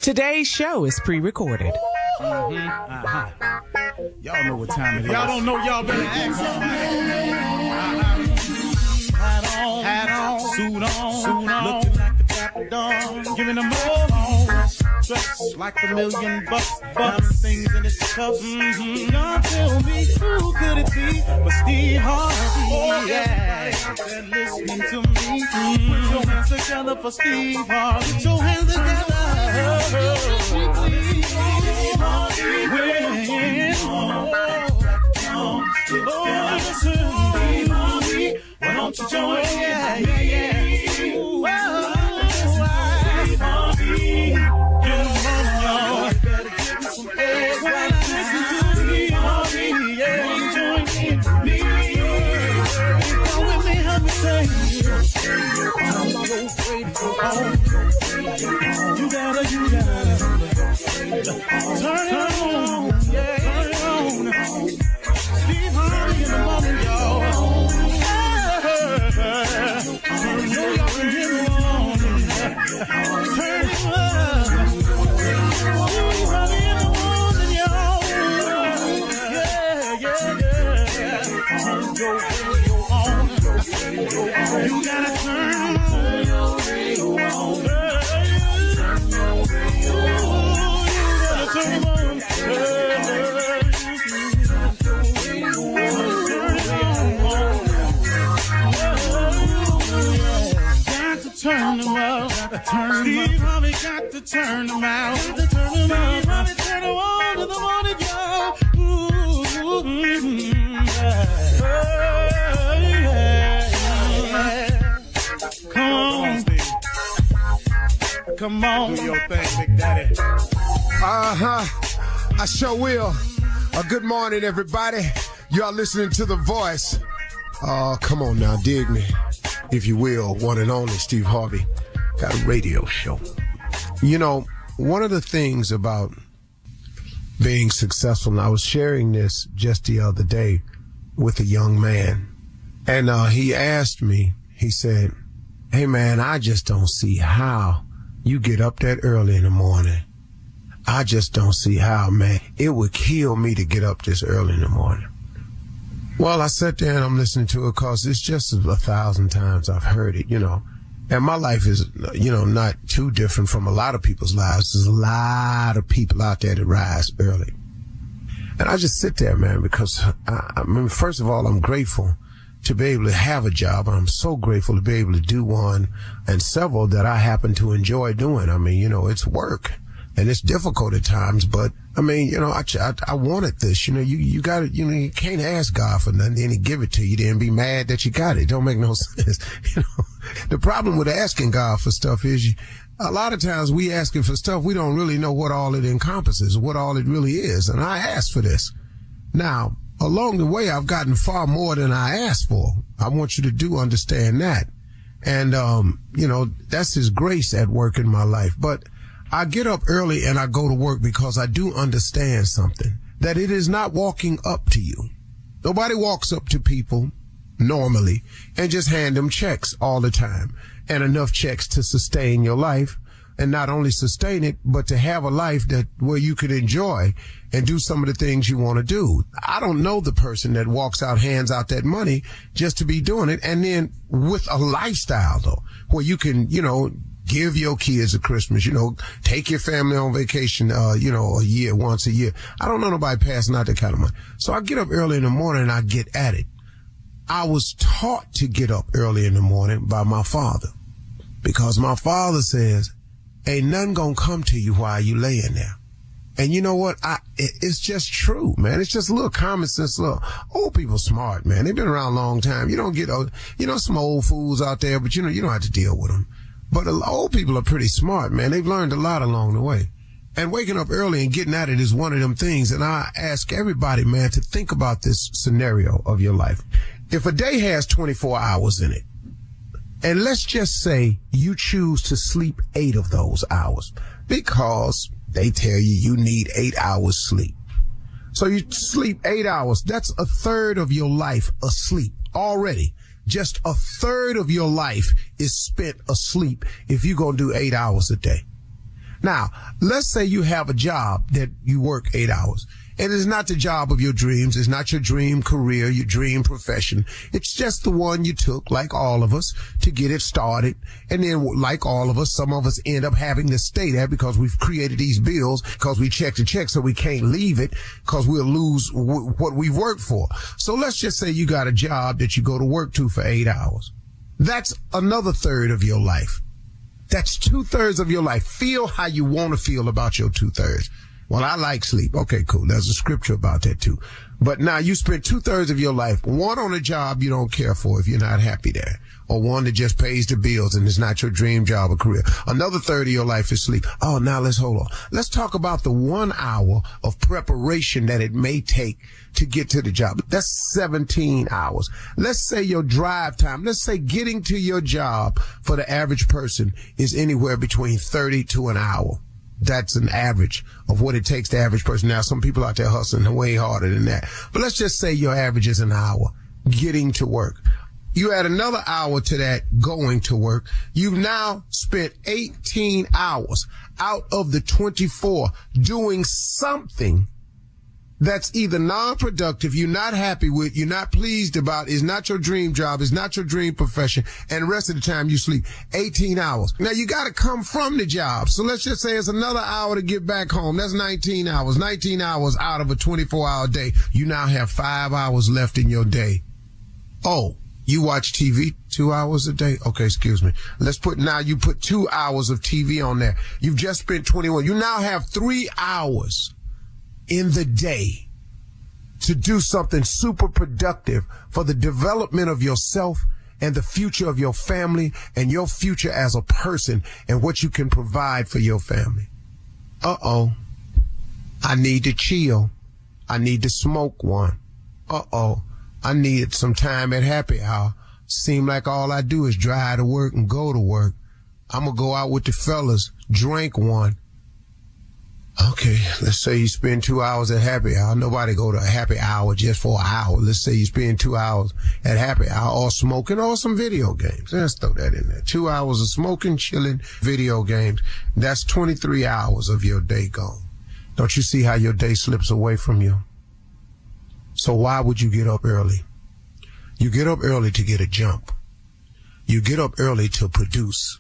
Today's show is pre-recorded. Y'all know what time it is. Y'all don't know, y'all better ask somebody. Hat on, suit on, looking like the Dapper Dawn, giving them all dressed like $1 million bucks, things in its cuffs. Y'all tell me who could it be but Steve Harvey? Oh yeah, everybody out there listening to me. Put your hands together for Steve Harvey. Put your hands together. Steve Harvey, why don't you join? Yeah. Steve Harvey, get on, y'all. Better give me some eggs while I listen to Steve Harvey. Yeah, join in with me. Come with me, help me say. I'm so afraid to go home. You gotta turn it on. Yeah, turn it on. Steve Harvey in the morning, y'all. Turn it up in the morning. Turn it up. Steve Harvey in the morning, y'all. Yeah. Turn your radio on. You gotta turn your radio on. Turn them up, Steve Harvey got to turn them out. Steve Harvey turn them on to the morning, y'all. Come on, do your thing, Big Daddy. I sure will. Good morning, everybody. Y'all listening to The Voice. Come on now, dig me, if you will. One and only Steve Harvey got a radio show. You know, one of the things about being successful, and I was sharing this just the other day with a young man, and he asked me, he said, "Hey man, I just don't see how you get up that early in the morning. I just don't see how, man. It would kill me to get up this early in the morning." Well, I sat there and I'm listening to it because it's just 1,000 times I've heard it, you know. And my life is, you know, not too different from a lot of people's lives. There's a lot of people out there that rise early. And I just sit there, man, because, I mean, first of all, I'm grateful to be able to have a job. I'm so grateful to be able to do one and several that I happen to enjoy doing. I mean, you know, it's work. And it's difficult at times, but I mean, you know, I wanted this, you know, you got it, you know, you can't ask God for nothing, then he give it to you, then be mad that you got it. Don't make no sense. You know, the problem with asking God for stuff is a lot of times we asking for stuff, we don't really know what all it encompasses, what all it really is. And I asked for this. Now, along the way, I've gotten far more than I asked for. I want you to understand that. And, you know, that's his grace at work in my life. But I get up early and I go to work because I do understand something, that it is not walking up to you. Nobody walks up to people normally and just hand them checks all the time, and enough checks to sustain your life, and not only sustain it, but to have a life that where you could enjoy and do some of the things you want to do. I don't know the person that walks out, hands out that money just to be doing it, and then with a lifestyle though, where you can, you know, give your kids a Christmas, you know, take your family on vacation, you know, once a year. I don't know nobody passing out that kind of money. So I get up early in the morning and I get at it. I was taught to get up early in the morning by my father, because my father says, ain't nothing gonna come to you while you laying there. And you know what? It's just true, man. It's just a little common sense. Old people smart, man. They've been around a long time. You don't get, you know, some old fools out there, but you know, you don't have to deal with them. But the old people are pretty smart, man. They've learned a lot along the way. And waking up early and getting at it is one of them things. And I ask everybody, man, to think about this scenario of your life. If a day has 24 hours in it, and let's just say you choose to sleep 8 of those hours because they tell you need 8 hours sleep. So you sleep 8 hours. That's a third of your life asleep already. Just a third of your life is spent asleep if you're going to do 8 hours a day. Now, let's say you have a job that you work 8 hours. It is not the job of your dreams. It's not your dream career, your dream profession. It's just the one you took, like all of us, to get it started. And then, like all of us, some of us end up having to stay there because we've created these bills, because we check the check, so we can't leave it because we'll lose what we worked for. So let's just say you got a job that you go to work to for 8 hours. That's another third of your life. That's 2/3 of your life. Feel how you want to feel about your 2/3. Well, I like sleep. Okay, cool. There's a scripture about that too. But now you spend 2/3 of your life, one on a job you don't care for if you're not happy there, or one that just pays the bills and is not your dream job or career. Another third of your life is sleep. Oh, now let's hold on. Let's talk about the 1 hour of preparation that it may take to get to the job. That's 17 hours. Let's say your drive time, let's say getting to your job for the average person is anywhere between 30 to an hour. That's an average of what it takes the average person. Now, some people out there hustling way harder than that. But let's just say your average is an hour getting to work. You add another hour to that going to work. You've now spent 18 hours out of the 24 doing something that's either non-productive, you're not happy with, you're not pleased about, is not your dream job, is not your dream profession, and the rest of the time you sleep. 18 hours. Now you got to come from the job. So let's just say it's another hour to get back home. That's 19 hours. 19 hours out of a 24-hour day. You now have 5 hours left in your day. Oh, you watch TV 2 hours a day? Okay, excuse me. You put 2 hours of TV on there. You've just spent 21. You now have 3 hours in the day to do something super productive for the development of yourself and the future of your family and your future as a person and what you can provide for your family. Uh-oh. I need to chill. I need to smoke one. Uh-oh. I need some time at happy hour. Seem like all I do is drive to work and go to work. I'm going to go out with the fellas, drink one. Okay, let's say you spend 2 hours at happy hour. Nobody go to a happy hour just for an hour. Let's say you spend 2 hours at happy hour or smoking or some video games. Let's throw that in there. 2 hours of smoking, chilling, video games. That's 23 hours of your day gone. Don't you see how your day slips away from you? So why would you get up early? You get up early to get a jump. You get up early to produce,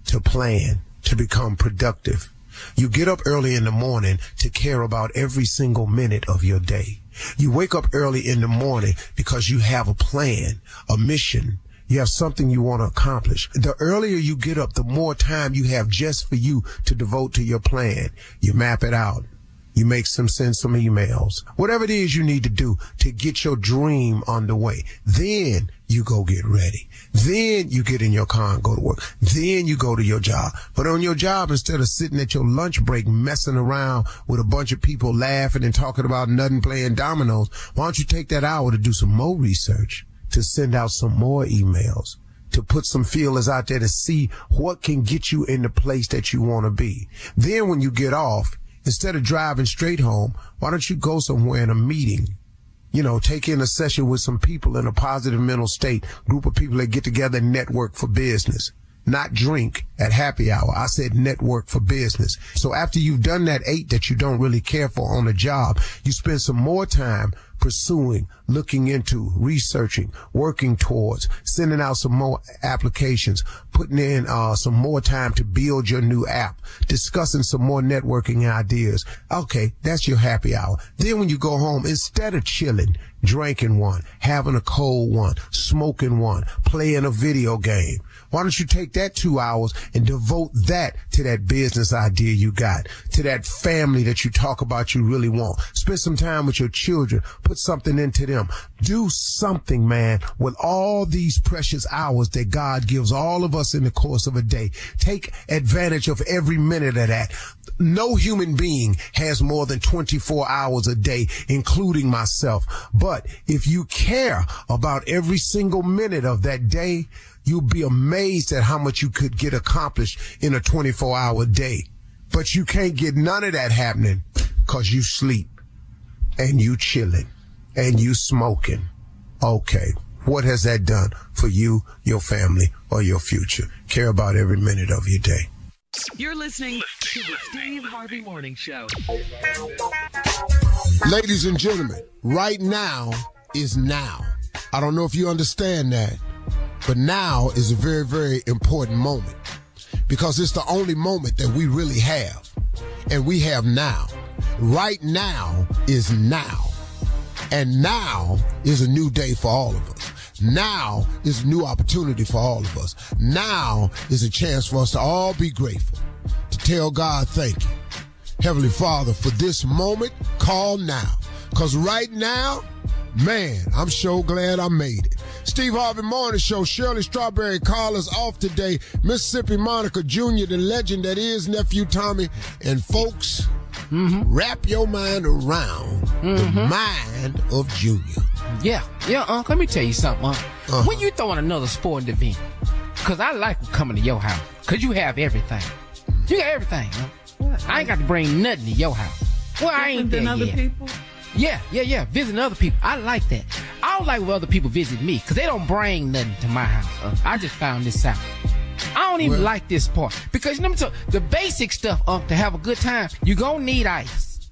to plan, to become productive. You get up early in the morning to care about every single minute of your day. You wake up early in the morning because you have a plan, a mission. You have something you want to accomplish. The earlier you get up, the more time you have just for you to devote to your plan. You map it out. You send some emails, whatever it is you need to do to get your dream underway. Then you go get ready. Then you get in your car and go to work. Then you go to your job. But on your job, instead of sitting at your lunch break messing around with a bunch of people laughing and talking about nothing, playing dominoes, why don't you take that hour to do some more research, to send out some more emails, to put some feelers out there to see what can get you in the place that you want to be. Then when you get off, instead of driving straight home, why don't you go somewhere in a meeting? You know, take in a session with some people in a positive mental state, group of people that get together and network for business. Not drink at happy hour. I said network for business. So after you've done that 8 that you don't really care for on the job, you spend some more time pursuing, looking into, researching, working towards, sending out some more applications, putting in some more time to build your new app, discussing some more networking ideas. Okay, that's your happy hour. Then when you go home, instead of chilling, drinking one, having a cold one, smoking one, playing a video game, why don't you take that 2 hours and devote that to that business idea you got, to that family that you talk about you really want. Spend some time with your children. Put something into them. Do something, man, with all these precious hours that God gives all of us in the course of a day. Take advantage of every minute of that. No human being has more than 24 hours a day, including myself. But if you care about every single minute of that day, you'll be amazed at how much you could get accomplished in a 24-hour day. But you can't get none of that happening because you sleep and you chilling and you smoking. Okay, what has that done for you, your family, or your future? Care about every minute of your day. You're listening to the Steve Harvey Morning Show. Ladies and gentlemen, right now is now. I don't know if you understand that, but now is a very, very important moment because it's the only moment that we really have, and we have now. Right now is now, and now is a new day for all of us. Now is a new opportunity for all of us. Now is a chance for us to all be grateful, to tell God thank you. Heavenly Father, for this moment, call now. Because right now, man, I'm so glad I made it. Steve Harvey Morning Show, Shirley Strawberry Carla's off today. Mississippi Monica Jr., the legend that is Nephew Tommy. And folks, wrap your mind around the mind of Junior. Yeah, Unc, let me tell you something, Unc. When you throwing another sporting event, because I like coming to your house, because you have everything. You got everything, Unc. I ain't got to bring nothing to your house. Well, I ain't there other yet. People? Yeah, visiting other people. I like that. I don't like when other people visit me, because they don't bring nothing to my house, Unc. I just found this out. I don't even like this part, because let me tell you, the basic stuff, Unc, to have a good time, you gonna need ice.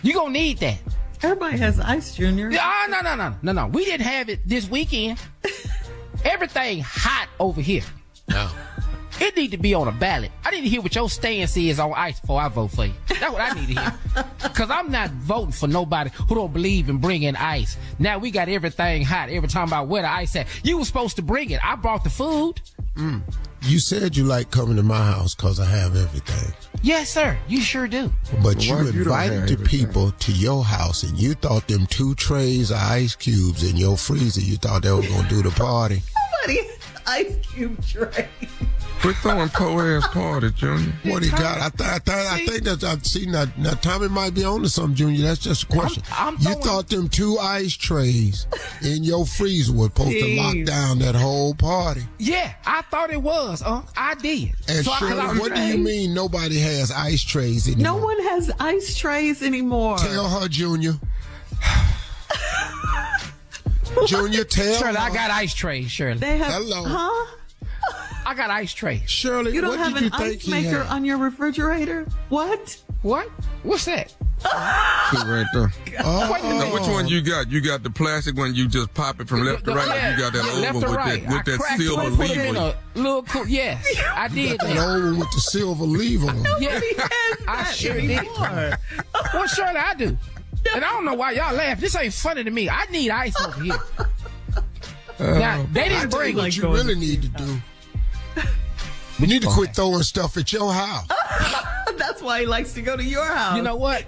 You gonna need that. Everybody has ice, Junior. No. We didn't have it this weekend. Everything hot over here. No. It need to be on a ballot. I need to hear what your stance is on ice before I vote for you. That's what I need to hear. Because I'm not voting for nobody who don't believe in bringing ice. Now we got everything hot. Every time about where the ice at. You were supposed to bring it. I brought the food. You said you like coming to my house because I have everything. Yes, sir. You sure do. But you invited the people to your house, and you thought them 2 trays of ice cubes in your freezer, you thought they were going to do the party. Nobody has ice cube tray. Quit throwing po-ass party, Junior. What he got? I think that I've seen that. Now, Tommy might be on to something, Junior. That's just a question. You thought them 2 ice trays in your freezer were supposed to lock down that whole party? Yeah, I thought it was. I did. And so Shirley, what do you mean nobody has ice trays anymore? No one has ice trays anymore. Tell her, Junior. Junior, tell Shirley, her. I got ice trays, Shirley. They have, Hello. Huh? I got ice trays. Shirley, You don't what have did you an think ice he maker had? on your refrigerator? What? What? What's that? Sit right there. Wait a minute. Now, which one you got? You got the plastic one you just pop it from left to right, or you got that left old to one right. with that cracked silver it, put it in lever? a little cool. Yes, I did That that. old one with the silver lever on it. Yeah, I sure did. Well, surely I do. And I don't know why y'all laugh. This ain't funny to me. I need ice over here. Now, they I didn't tell bring you what you really need to do. You need to quit throwing stuff at your house. That's why he likes to go to your house. You know what?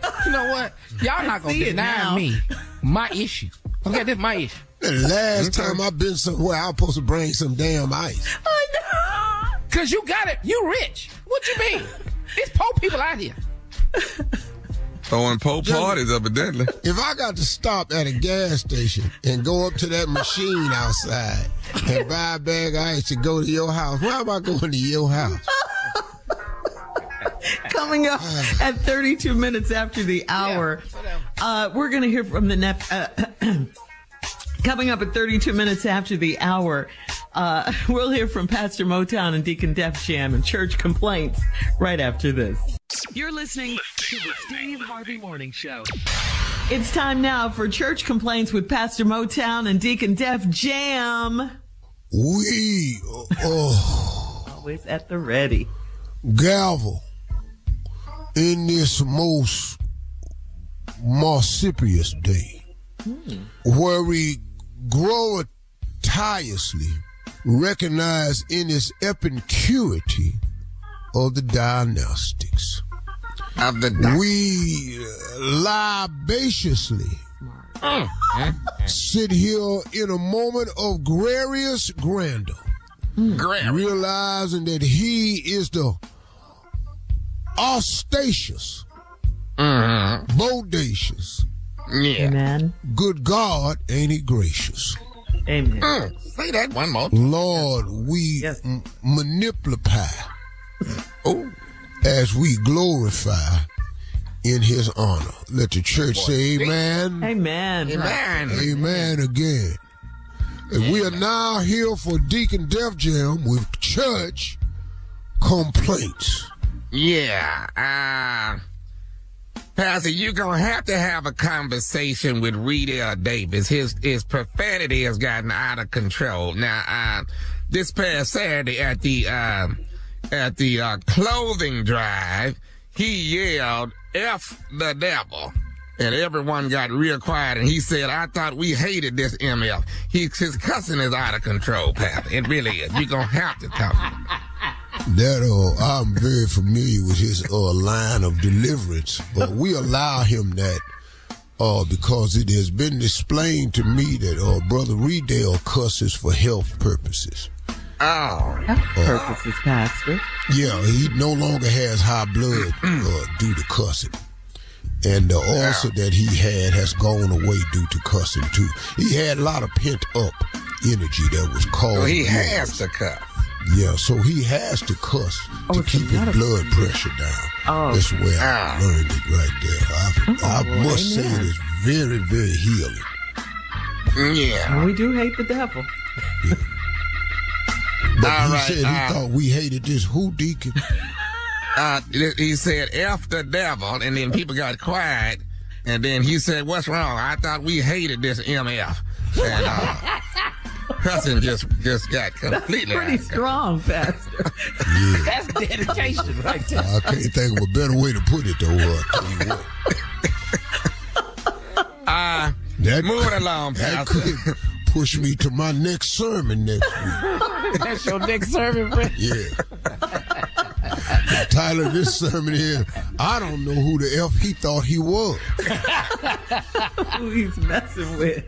Y'all not going to deny me my issue. Okay, this is my issue. The last time I've been somewhere, I was supposed to bring some damn ice. I know. Because you got it. You rich. What you mean? There's poor people out here. Throwing parties, evidently. If I got to stop at a gas station and go up to that machine outside and buy a bag of ice to go to your house, why am I going to your house? Coming up at 32 minutes after the hour, we're going to hear from the coming up at 32 minutes after the hour, we'll hear from Pastor Motown and Deacon Def Jam and church complaints right after this. You're listening to the Steve Harvey Morning Show. It's time now for church complaints with Pastor Motown and Deacon Def Jam. We Always at the ready. gavel in this most marsupious day, where we gloriously recognize in its epicuity of the diagnostics. We libaciously sit here in a moment of glorious grandeur, realizing that he is the ostentatious, bodacious, Amen. good God, ain't he gracious? Amen. Say that one more time. Lord, we Yes. manipulate as we glorify in his honor. Let the church say amen. Amen. Amen again. And we are now here for Deacon Def Jam with church complaints. Yeah, Pastor, you're going to have a conversation with Reedale Davis. His profanity has gotten out of control. Now, this past Saturday at the clothing drive, he yelled, F the devil. And everyone got real quiet, and he said, I thought we hated this MF. His cussing is out of control, Pastor. It really is. You're going to have to talk. That I'm very familiar with his line of deliverance. But we allow him that because it has been explained to me that Brother Reedale cusses for health purposes. Health purposes, Pastor. Yeah, he no longer has high blood due to cussing. And the ulcer that he had has gone away due to cussing, too. He had a lot of pent-up energy that was caused. Well, he has to cuss. Yeah, so he has to cuss to keep his blood pressure down. That's where I learned it right there. I must say it is very, very healing. Yeah. Well, we do hate the devil. Yeah. But he said he thought we hated this. Who, Deacon? He said, F the devil, and then people got quiet, and then he said, what's wrong? I thought we hated this MF. And cussing just got completely. That's pretty strong, Pastor. Yeah. That's dedication right there. I can't think of a better way to put it, though. I'll tell you what. Moving along, that Pastor. could push me to my next sermon next week. That's your next sermon, friend? Yeah. Tyler, this sermon here, I don't know who the F he thought he was. Who he's messing with.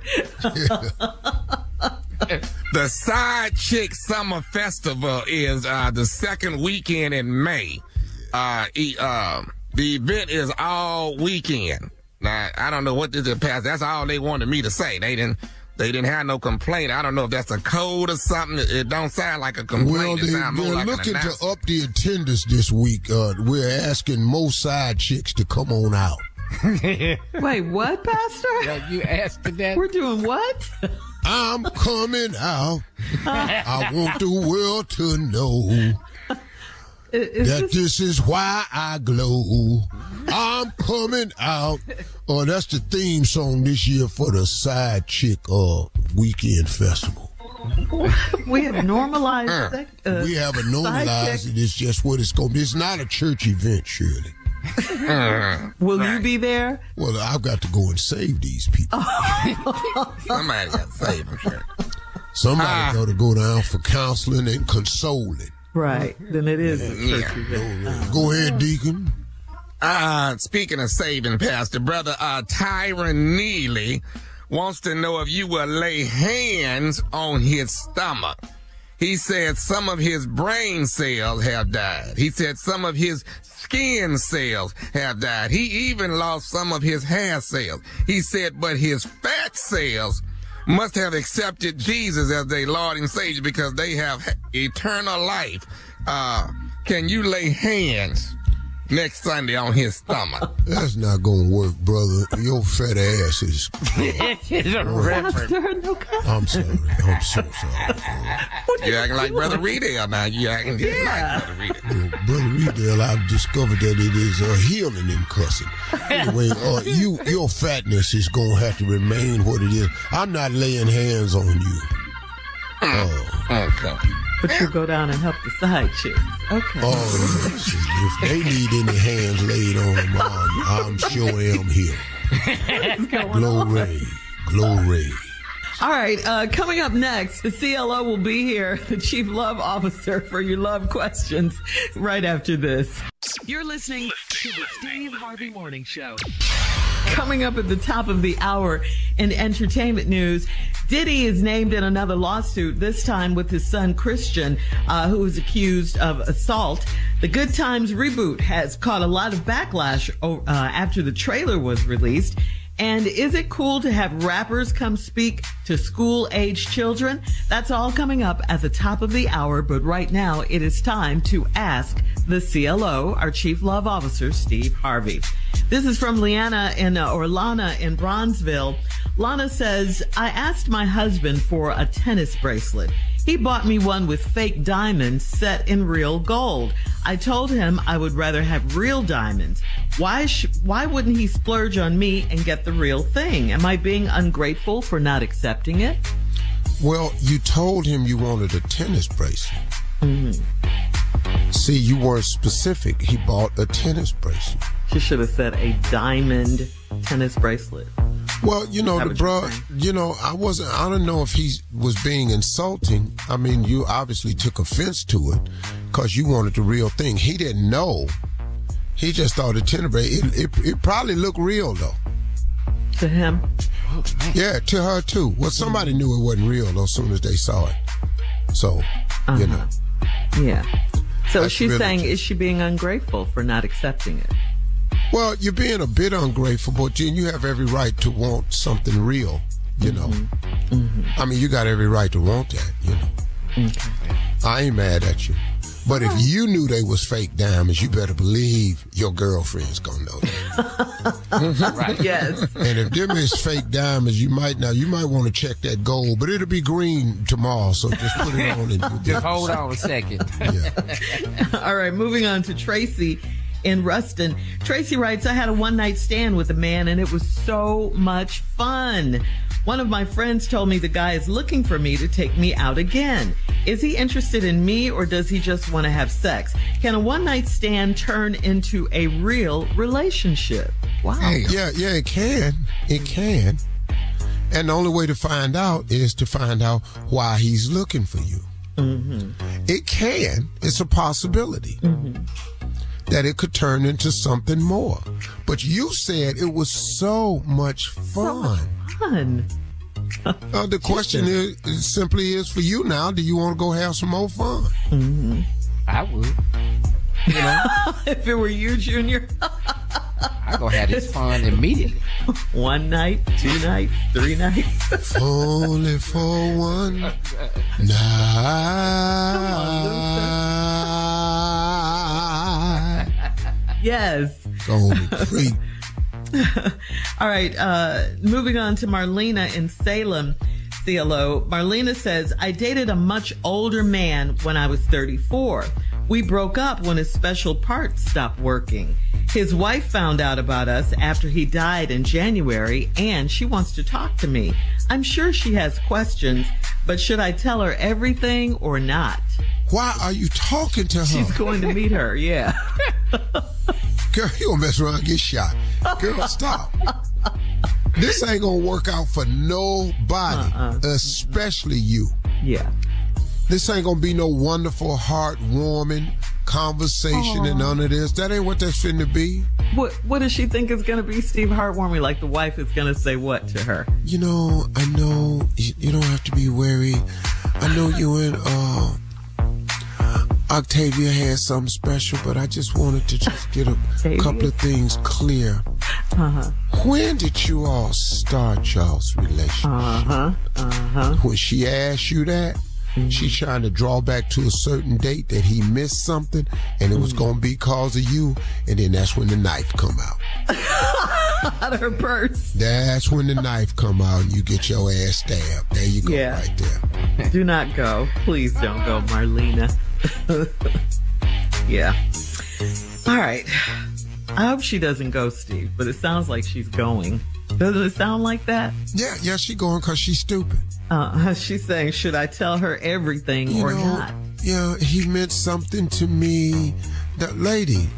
The Side Chick Summer Festival is the second weekend in May. The event is all weekend. Now, I don't know what this is, Pastor. That's all they wanted me to say. They didn't have no complaint. I don't know if that's a code or something. It don't sound like a complaint. Well, they're looking to up the attendance this week. We're asking most side chicks to come on out. Wait, what, Pastor? Yeah, you asked that. We're doing what? I'm coming out. I want the world to know that this is why I glow. I'm coming out. Oh, that's the theme song this year for the Side Chick Weekend Festival. We have normalized we haven't normalized it. It's just what it's going to be. It's not a church event, Shirley. Will you be there? Well, I've got to go and save these people. Somebody got to save them, sure. Somebody got to go down for counseling and consoling. Right. Then it is a church event. Go ahead, Deacon. Speaking of saving, Pastor, brother Tyron Neely wants to know if you will lay hands on his stomach. He said some of his brain cells have died. He said some of his skin cells have died. He even lost some of his hair cells. He said, but his fat cells must have accepted Jesus as their Lord and Savior because they have eternal life. Can you lay hands next Sunday on his stomach? That's not gonna work, brother. Your fat ass is. I'm sorry. I'm so sorry. You acting like Brother Reedale now. You acting just like Brother Reedale. Brother Reedale, I've discovered that it is healing in cussing. Anyway, your fatness is gonna have to remain what it is. I'm not laying hands on you. Okay. But you go down and help the side chicks. Okay. If they need any hands laid on them, I'm sure I'm here. Glory. Glory. All right, coming up next, the CLO will be here, the Chief Love Officer, for your love questions right after this. You're listening to the Steve Harvey Morning Show. Coming up at the top of the hour in entertainment news, Diddy is named in another lawsuit, this time with his son Christian, who is accused of assault. The Good Times reboot has caught a lot of backlash after the trailer was released. And is it cool to have rappers come speak to school-age children? That's all coming up at the top of the hour, but right now it is time to ask the CLO, our Chief Love Officer, Steve Harvey. This is from Lana in Bronzeville. Lana says, I asked my husband for a tennis bracelet. He bought me one with fake diamonds set in real gold. I told him I would rather have real diamonds. Why wouldn't he splurge on me and get the real thing? Am I being ungrateful for not accepting it? Well, you told him you wanted a tennis bracelet. Mm-hmm. See, you weren't specific. He bought a tennis bracelet. She should have said a diamond tennis bracelet. Well, you know, I don't know if he was being insulting. I mean, you obviously took offense to it because you wanted the real thing. He didn't know. He just thought the tennis bracelet, it probably looked real, though. To him? Yeah, to her, too. Well, somebody knew it wasn't real, though, as soon as they saw it. So, you know. Yeah. So That's she's really saying, true. is she being ungrateful for not accepting it? Well, you're being a bit ungrateful, but you have every right to want something real, you know. Mm-hmm. I mean, you got every right to want that, you know. Okay. I ain't mad at you. But if you knew they was fake diamonds, you better believe your girlfriend's gonna know that. Right. Yes. And if them is fake diamonds, you might want to check that gold, but it'll be green tomorrow, so just put it on and just hold on a second. Yeah. All right, moving on to Tracy in Ruston. Tracy writes, I had a one-night stand with a man and it was so much fun. One of my friends told me the guy is looking for me to take me out again. Is he interested in me or does he just want to have sex? Can a one-night stand turn into a real relationship? Wow. Yeah, it can. It can. And the only way to find out is to find out why he's looking for you. Mm-hmm. It can. It's a possibility. Mm-hmm. That it could turn into something more. But you said it was so much fun. So much fun. The question is simply for you now, do you want to go have some more fun? Mm-hmm. I would. You know? If it were you, Junior. I'd go have this fun immediately. 1 night, 2 nights, 3 nights. Only for one night. Yes. Go creep. All right. Moving on to Marlena in Salem. CLO. Marlena says, I dated a much older man when I was 34. We broke up when his special parts stopped working. His wife found out about us after he died in January, and she wants to talk to me. I'm sure she has questions, but should I tell her everything or not? Why are you talking to her? She's going to meet her, yeah. Girl, you gonna mess around and get shot. Girl, stop. This ain't gonna work out for nobody, especially you. Yeah. This ain't gonna be no wonderful, heartwarming conversation and none of this. That ain't what that's finna be. What does she think is gonna be, Steve? Heartwarming, like the wife is gonna say what to her? You know, I know you don't have to be worried. I know you and Octavia had something special, but I just wanted to just get a couple of things clear. When did you all start y'all's relationship? When she asked you that, she's trying to draw back to a certain date that he missed something and it was going to be because of you, and then that's when the knife come out. Out of her purse. That's when the knife come out and you get your ass stabbed. There you go, right there. Do not go. Please don't go, Marlena. Yeah. All right. I hope she doesn't go, Steve, but it sounds like she's going. Doesn't it sound like that? Yeah, she going because she's stupid. She's saying, should I tell her everything or not? Yeah, he meant something to me. That lady,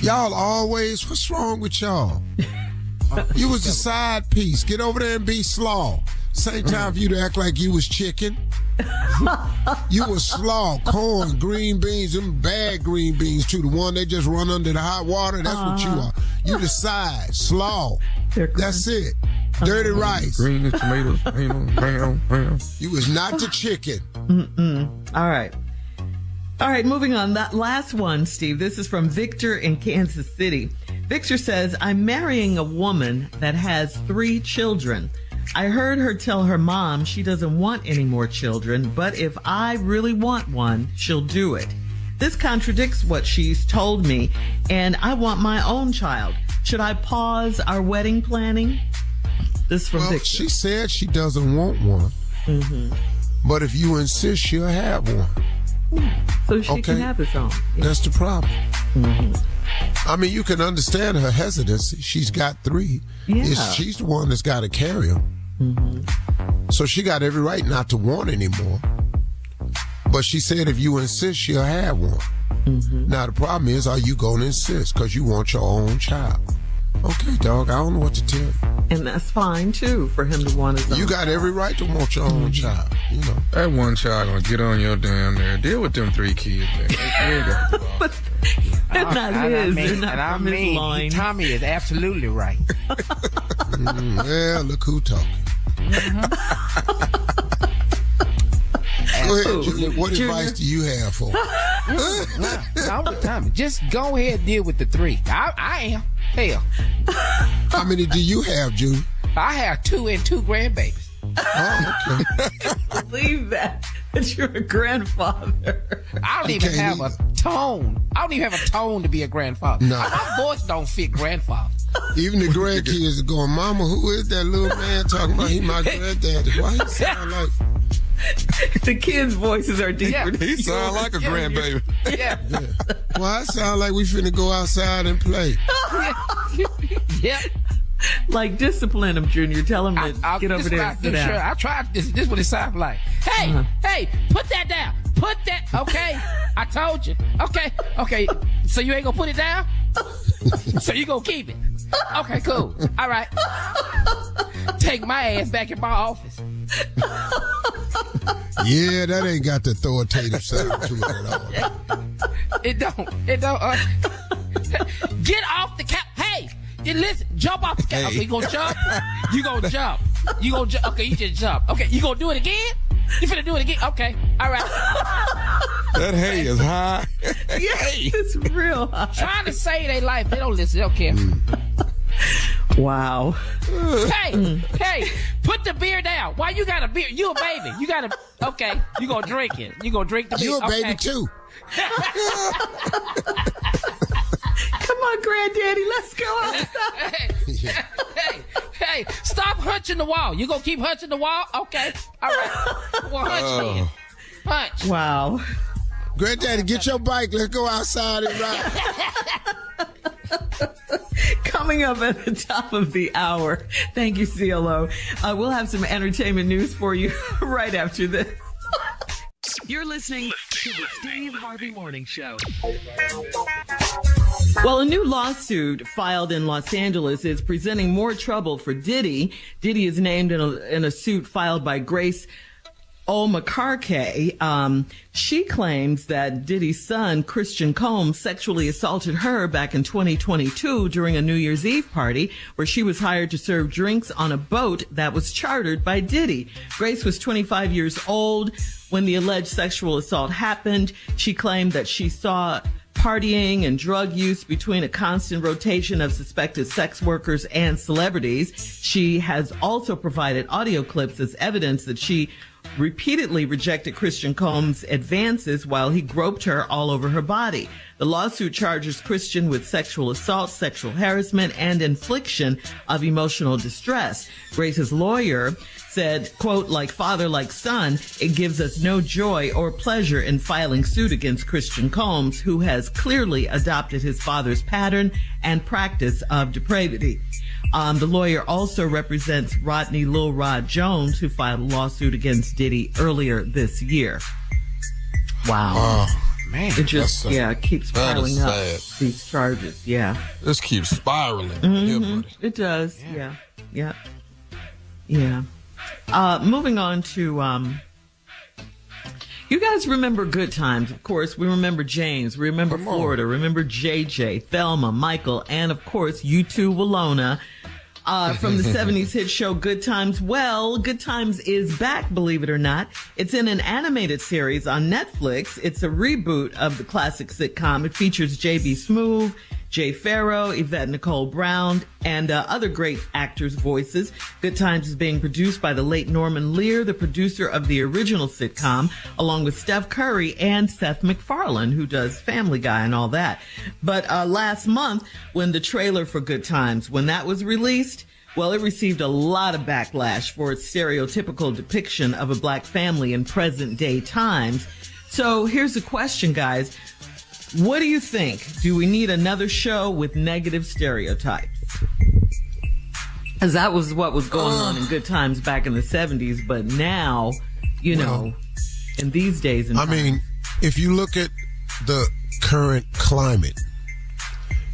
y'all always, what's wrong with y'all? You was a side piece. Get over there and be slaw. Same time for you to act like you was chicken. You was slaw, corn, green beans, them bad green beans too. The one they just run under the hot water. That's what you are. You the side, slaw. That's it. Dirty rice. Green tomatoes. Bam. You was not the chicken. All right, moving on. That last one, Steve, this is from Victor in Kansas City. Victor says, I'm marrying a woman that has 3 children. I heard her tell her mom she doesn't want any more children, but if I really want one, she'll do it. This contradicts what she's told me, and I want my own child. Should I pause our wedding planning? This is from Victor. She said she doesn't want one. But if you insist, she'll have one. So she can have his own. Yeah. That's the problem. I mean, you can understand her hesitancy. She's got 3. Yeah. She's the one that's got to carry them. So she got every right not to want anymore. But she said if you insist, she'll have one. Now, the problem is, are you going to insist? Because you want your own child. Okay, dog, I don't know what to tell you. And that's fine, too, for him to want his own. You got every right to want your own child, you know. That one child gonna get on your damn nerve. Deal with them 3 kids, man. But they're not his. They're not from his line. Tommy is absolutely right. Well, look who talking. Go ahead, Junior. What advice do you have for No, Tommy, just go ahead and deal with the 3. I am. Hell. How many do you have, Junior? I have 2 and 2 grandbabies. Oh, okay. I can't believe that you're a grandfather. I don't even have a tone. I don't even have a tone to be a grandfather. No. My voice don't fit grandfather. Even the grandkids are going, Mama, who is that little man talking about? He my granddaddy. Why he sound like... The kids' voices are deeper. Yeah. He sound like a grandbaby. Yeah. Well, I sound like we finna go outside and play. Yeah. Like, discipline him, Junior. Tell him to get over there and sit down. Sure. I tried this. This is what it sounds like. Hey, hey, put that down. Put that. Okay. I told you. Okay. So you ain't gonna put it down? So you gonna keep it? Okay, cool. All right. Take my ass back in my office. Yeah, that ain't got the authoritative sound to it at all. It don't. Get off the couch. Hey, listen, jump off the couch. Hey. Okay, you gonna jump? You gonna jump. Okay, you just jump. Okay, you gonna do it again? You finna do it again? Okay, all right. That hay is high. Yes, it's real high. Trying to save their life. They don't listen. They don't care. Wow. Hey, put the beer down. Why you got a beer? You a baby. You got to, okay, you gonna drink it. You gonna drink the beer. You a baby too. Come on, Granddaddy, let's go outside. Hey, stop hunching the wall. You gonna keep hunching the wall? Okay, all right. Well, hunch then. Hunch. Wow. Granddaddy, get your bike. Let's go outside and ride. Coming up at the top of the hour. Thank you, CLO. We'll have some entertainment news for you right after this. You're listening to the Steve Harvey Morning Show. Well, a new lawsuit filed in Los Angeles is presenting more trouble for Diddy. Diddy is named in a suit filed by Grace McCarkey. She claims that Diddy's son, Christian Combs, sexually assaulted her back in 2022 during a New Year's Eve party where she was hired to serve drinks on a boat that was chartered by Diddy. Grace was 25 years old when the alleged sexual assault happened. She claimed that she saw partying and drug use between a constant rotation of suspected sex workers and celebrities. She has also provided audio clips as evidence that she repeatedly rejected Christian Combs' advances while he groped her all over her body. The lawsuit charges Christian with sexual assault, sexual harassment, and infliction of emotional distress. Grace's lawyer said, quote, like father, like son, it gives us no joy or pleasure in filing suit against Christian Combs, who has clearly adopted his father's pattern and practice of depravity. The lawyer also represents Rodney Lil Rod Jones, who filed a lawsuit against Diddy earlier this year. Wow. Man, it just, keeps piling up these charges. Yeah. This keeps spiraling. Mm-hmm. It does. Yeah. Moving on to, you guys remember good times. Of course, we remember James, we remember Florida, remember JJ, Thelma, Michael, and of course, U2 Walona. From the 70s hit show Good Times. Well, Good Times is back, believe it or not. It's in an animated series on Netflix. It's a reboot of the classic sitcom. It features J.B. Smoove, Jay Farrow, Yvette Nicole Brown, and other great actors' voices. Good Times is being produced by the late Norman Lear, the producer of the original sitcom, along with Steph Curry and Seth MacFarlane, who does Family Guy and all that. But last month, when the trailer for Good Times, when that was released, Well, it received a lot of backlash for its stereotypical depiction of a black family in present-day times. So here's the question, guys. What do you think? Do we need another show with negative stereotypes? Because that was what was going on in good times back in the 70s, but now, you know, in these days and times. I mean, if you look at the current climate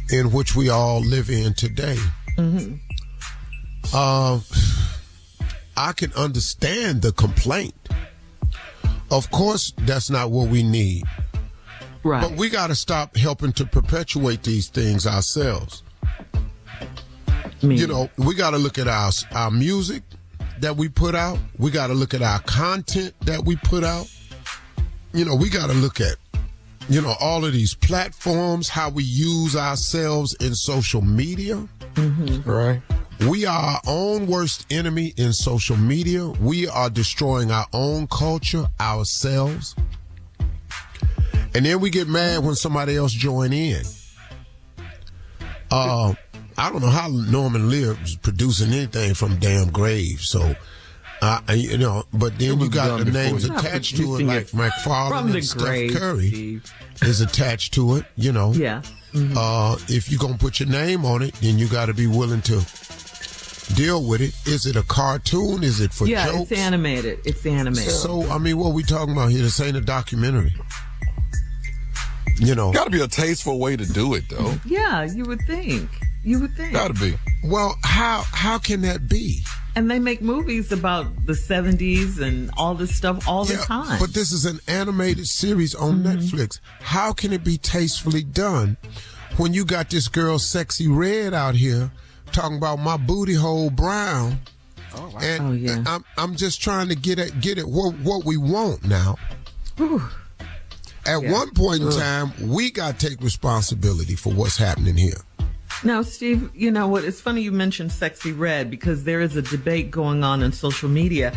in which we all live in today, I can understand the complaint. Of course, that's not what we need. Right. But we got to stop helping to perpetuate these things ourselves. You know, we got to look at our music that we put out. We got to look at our content that we put out. You know, we got to look at, you know, all of these platforms, how we use ourselves in social media. Right. We are our own worst enemy in social media. We are destroying our own culture, ourselves. And then we get mad when somebody else join in. I don't know how Norman Lear was producing anything from damn grave. So, you know, but then you got the names attached to it, like McFarlane and Steph Curry Steve. Is attached to it, you know. Yeah. If you're going to put your name on it, then you got to be willing to deal with it. Is it a cartoon? Is it for jokes? Yeah, it's animated. It's animated. So, I mean, what are we talking about here? This ain't a documentary. You know. Got to be a tasteful way to do it, though. Yeah, you would think. You would think. Got to be. Well, how can that be? And they make movies about the 70s and all this stuff all the time. But this is an animated series on Netflix. How can it be tastefully done when you got this girl Sexy Red out here talking about my booty hole brown? Oh, wow. And I'm just trying to get at what we want now. Whew. At one point in time, we got to take responsibility for what's happening here. Now, Steve, you know what? It's funny you mentioned Sexy Red because there is a debate going on social media.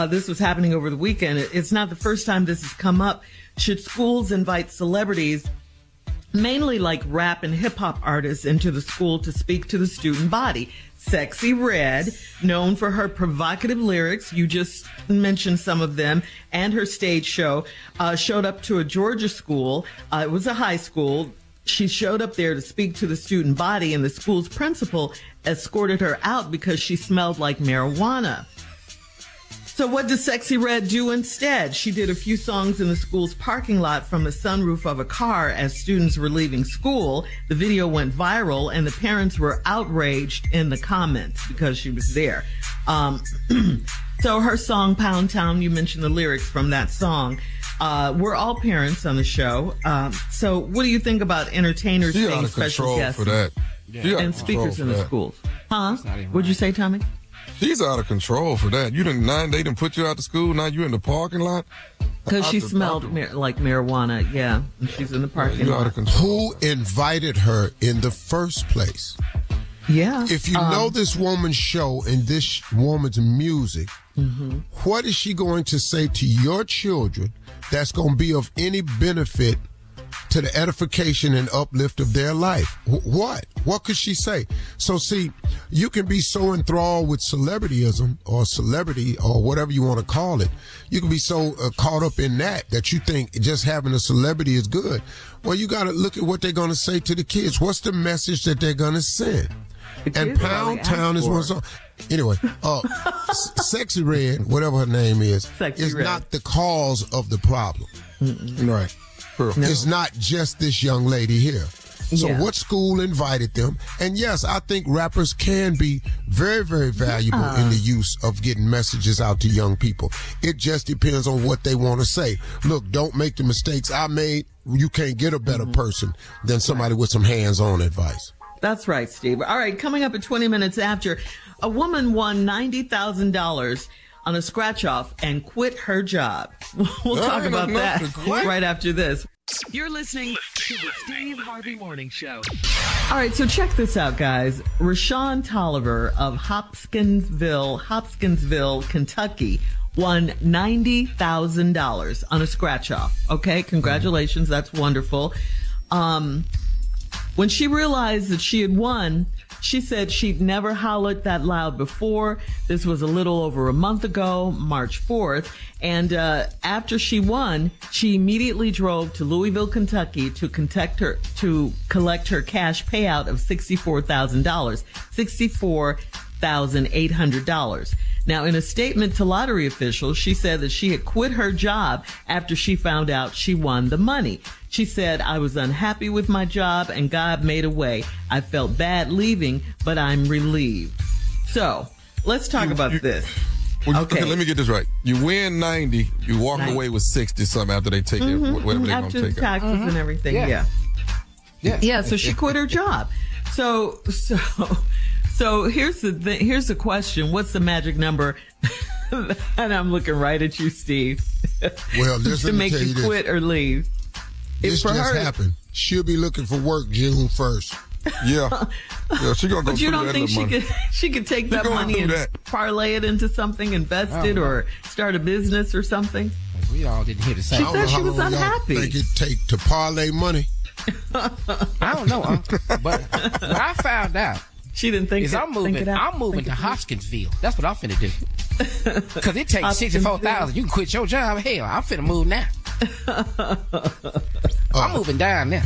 This was happening over the weekend. It's not the first time this has come up. Should schools invite celebrities, mainly like rap and hip hop artists, into the school to speak to the student body? Sexy Red, known for her provocative lyrics, you just mentioned some of them, and her stage show, showed up to a Georgia school. It was a high school. She showed up there to speak to the student body, and the school's principal escorted her out because she smelled like marijuana. So what did Sexy Red do instead? She did a few songs in the school's parking lot from the sunroof of a car as students were leaving school. The video went viral, and the parents were outraged in the comments because she was there. So her song, Pound Town, you mentioned the lyrics from that song. We're all parents on the show. So what do you think about entertainers being special guests for that. and speakers in the schools? Huh? What'd you say, Tommy? She's out of control for that. They didn't put you out of school. Now you're in the parking lot. Because she smelled like marijuana. Yeah. And she's in the parking lot. Out of control. Who invited her in the first place? Yeah. If you know this woman's show and this woman's music, what is she going to say to your children that's going to be of any benefit to the edification and uplift of their life? What? What could she say? So see, you can be so enthralled with celebrityism or celebrity or whatever you want to call it. You can be so caught up in that you think just having a celebrity is good. Well, you got to look at what they're going to say to the kids. What's the message that they're going to send? And Pound Town is one song. Anyway, Sexy Red, whatever her name is not the cause of the problem. Right. No. It's not just this young lady here. So what school invited them? And yes, I think rappers can be very, very valuable in the use of getting messages out to young people. It just depends on what they want to say. Look, don't make the mistakes I made. You can't get a better person than somebody with some hands-on advice. That's right, Steve. All right, coming up at 20 minutes after, a woman won $90,000 on a scratch-off and quit her job. We'll talk about that right after this. You're listening to the Steve Harvey Morning Show. All right, so check this out, guys. Rashawn Tolliver of Hopkinsville, Kentucky, won $90,000 on a scratch-off. Okay, congratulations. That's wonderful. When she realized that she had won, She said she'd never hollered that loud before. This was a little over a month ago, March 4th. And after she won, she immediately drove to Louisville, Kentucky to collect her cash payout of $64,000, $64,800. Now, in a statement to lottery officials, she said that she had quit her job after she found out she won the money. She said, I was unhappy with my job and God made a way. I felt bad leaving, but I'm relieved. So, let's talk about this. Well, okay, let me get this right. You win 90, you walk away with 60 something after they take it, whatever they're going to take after taxes and everything, yeah. So she quit her job. So here's the question. What's the magic number? And I'm looking right at you, Steve. Well, to make you quit or leave. This just happened. She'll be looking for work June 1st. Yeah, she's gonna go. But you don't think she could take that money and parlay it into something, invest it, or start a business or something? We all didn't hear the same. She said she was unhappy. Think it take to parlay money? I don't know, but when I found out, she didn't think. I'm moving to Hopkinsville. That's what I'm finna do. Because it takes $64,000. You can quit your job. Hell, I'm finna move now. I'm moving down now.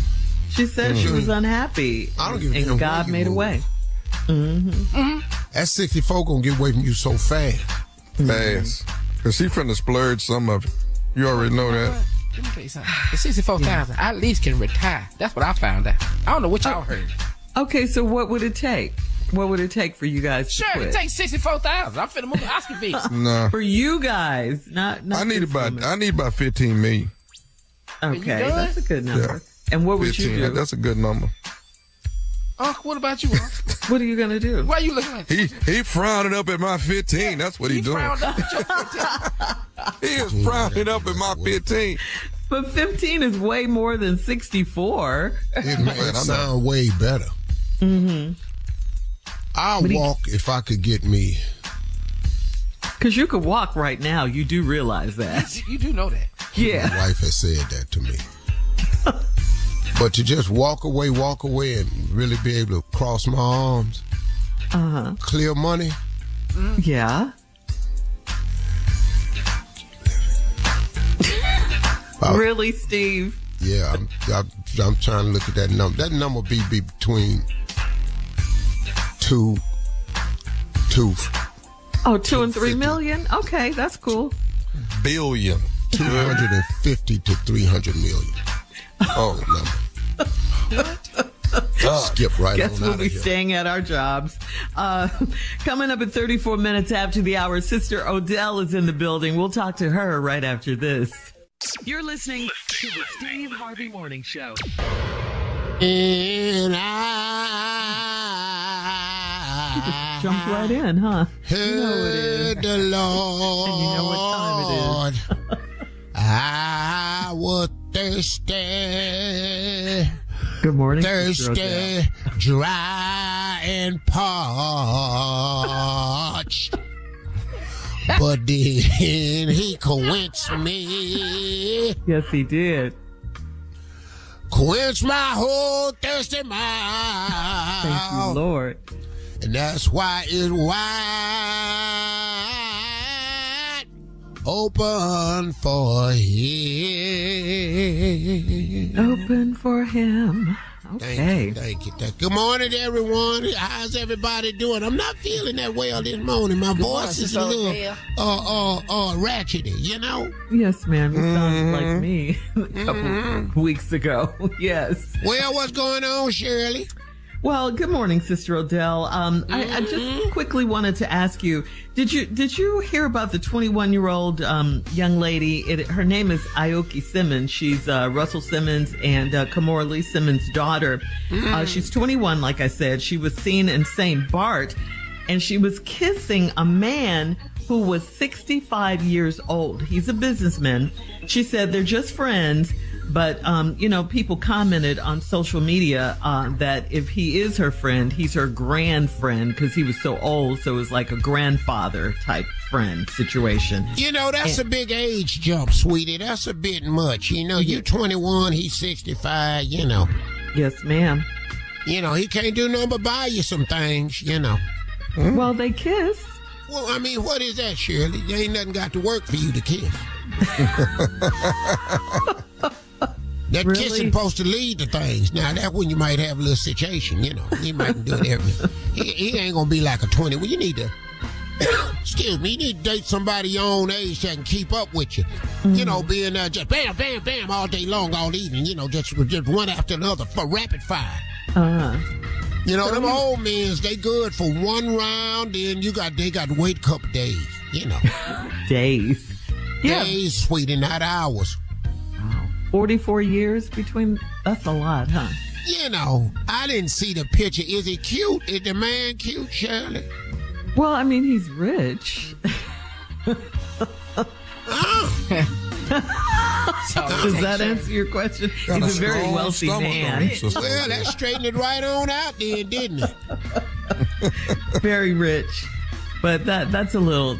She said she was unhappy. I don't give a damn. And God made a way. That 64 gonna get away from you so fast. Fast. Because she finna splurge some of it. You already know that. Let me tell you something. The $64,000, I at least can retire. That's what I found out. I don't know what y'all heard. Okay, so what would it take? What would it take for you guys to quit? It takes $64,000. I'm finna move to Oscarville. Nah. For you guys, not I need about 15 million. Okay, that's a good number. Yeah. And what would 15, you do? That's a good number. What about you, Unc? What are you gonna do? Why are you looking like that? He frowning up at my 15. That's what he's doing. Frowned up at your 15. He is frowning up at my 15. But 15 is way more than 64. It might sound way better. I'll walk if I could get me. Because you could walk right now. You do realize that. You do know that. Yeah. My wife has said that to me. But to just walk away and really be able to cross my arms, clear money. Yeah. Really, Steve? Yeah, I'm trying to look at that number. That number be between 2 and 3 million? Okay, that's cool. Billion. 250 to 300 million. Oh, number. Skip right Guess on we'll out be of here. staying at our jobs. Coming up at 34 minutes after the hour, Sister Odell is in the building. We'll talk to her right after this. You're listening to the Steve Harvey Morning Show. And You just jumped right in, huh? heard You know it is. the Lord. And you know what time it is. I was thirsty. Good morning, Sister Odell. Thirsty, dry and parched. But then he quenched me. Yes, he did. Quench my whole thirsty mouth. Thank you, Lord. And that's why it's wide open for him. Open for him. Okay. Thank you. Good morning, everyone. How's everybody doing? I'm not feeling that well this morning. My voice is a little ratchety, you know? Yes, ma'am. You sounded like me a couple weeks ago. Yes. Well, what's going on, Shirley? Well, good morning, Sister Odell. I just quickly wanted to ask you, did you hear about the 21-year-old young lady? Her name is Aoki Simmons. She's Russell Simmons and Kamora Lee Simmons' daughter. She's 21, like I said. She was seen in St. Bart, and she was kissing a man who was 65 years old. He's a businessman. She said they're just friends. But, people commented on social media that if he is her friend, he's her grand friend because he was so old. So it was like a grandfather type friend situation. That's a big age jump, sweetie. That's a bit much. You're 21, he's 65, Yes, ma'am. You know, he can't do nothing but buy you some things, you know. Well, they kissed. Well, I mean, what is that, Shirley? There ain't nothing got to work for you to kiss. That Really? kissing supposed to lead to things. Now, that's when you might have a little situation, you know. He might do it every... He ain't gonna be like a 20. Well, you need to... Excuse me, you need to date somebody your own age that can keep up with you. You know, being just bam, bam, bam all day long, all evening, you know, just one after another for rapid fire. You know, them old men, they good for one round, then they got to wait a couple days, you know. Days. Yeah. Days, sweetie, not hours. 44 years between, that's a lot, huh? You know, I didn't see the picture. Is he cute? Is the man cute, Shirley? Well, I mean, he's rich. Does that answer your question? He's a very wealthy man. Well, that straightened it right on out then, didn't it? Very rich. But that's a little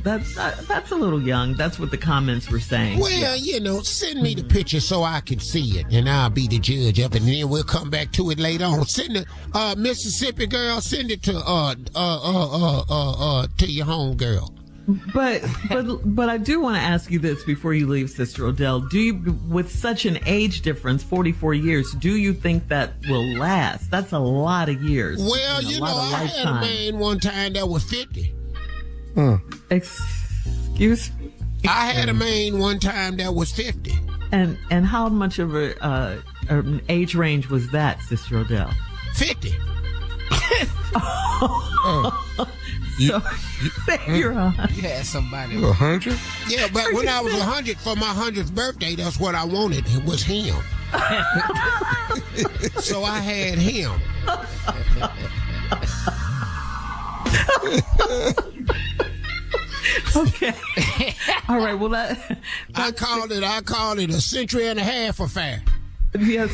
young. That's what the comments were saying. Well, you know, send me the picture so I can see it, and I'll be the judge of it, and then we'll come back to it later on. Send it, Mississippi girl, send it to your home girl. But I do want to ask you this before you leave, Sister Odell. Do you, with such an age difference, 44 years, do you think that will last? That's a lot of years. Well, you know, I had a man one time that was 50. Excuse me? I had a man one time that was 50. And how much of an age range was that, Sister Odell? 50. So you're 100. You had somebody 100? Yeah, but when I was 100 for my 100th birthday, that's what I wanted. It was him. So I had him. Okay. All right. Well, I called it a century and a half affair. Yes.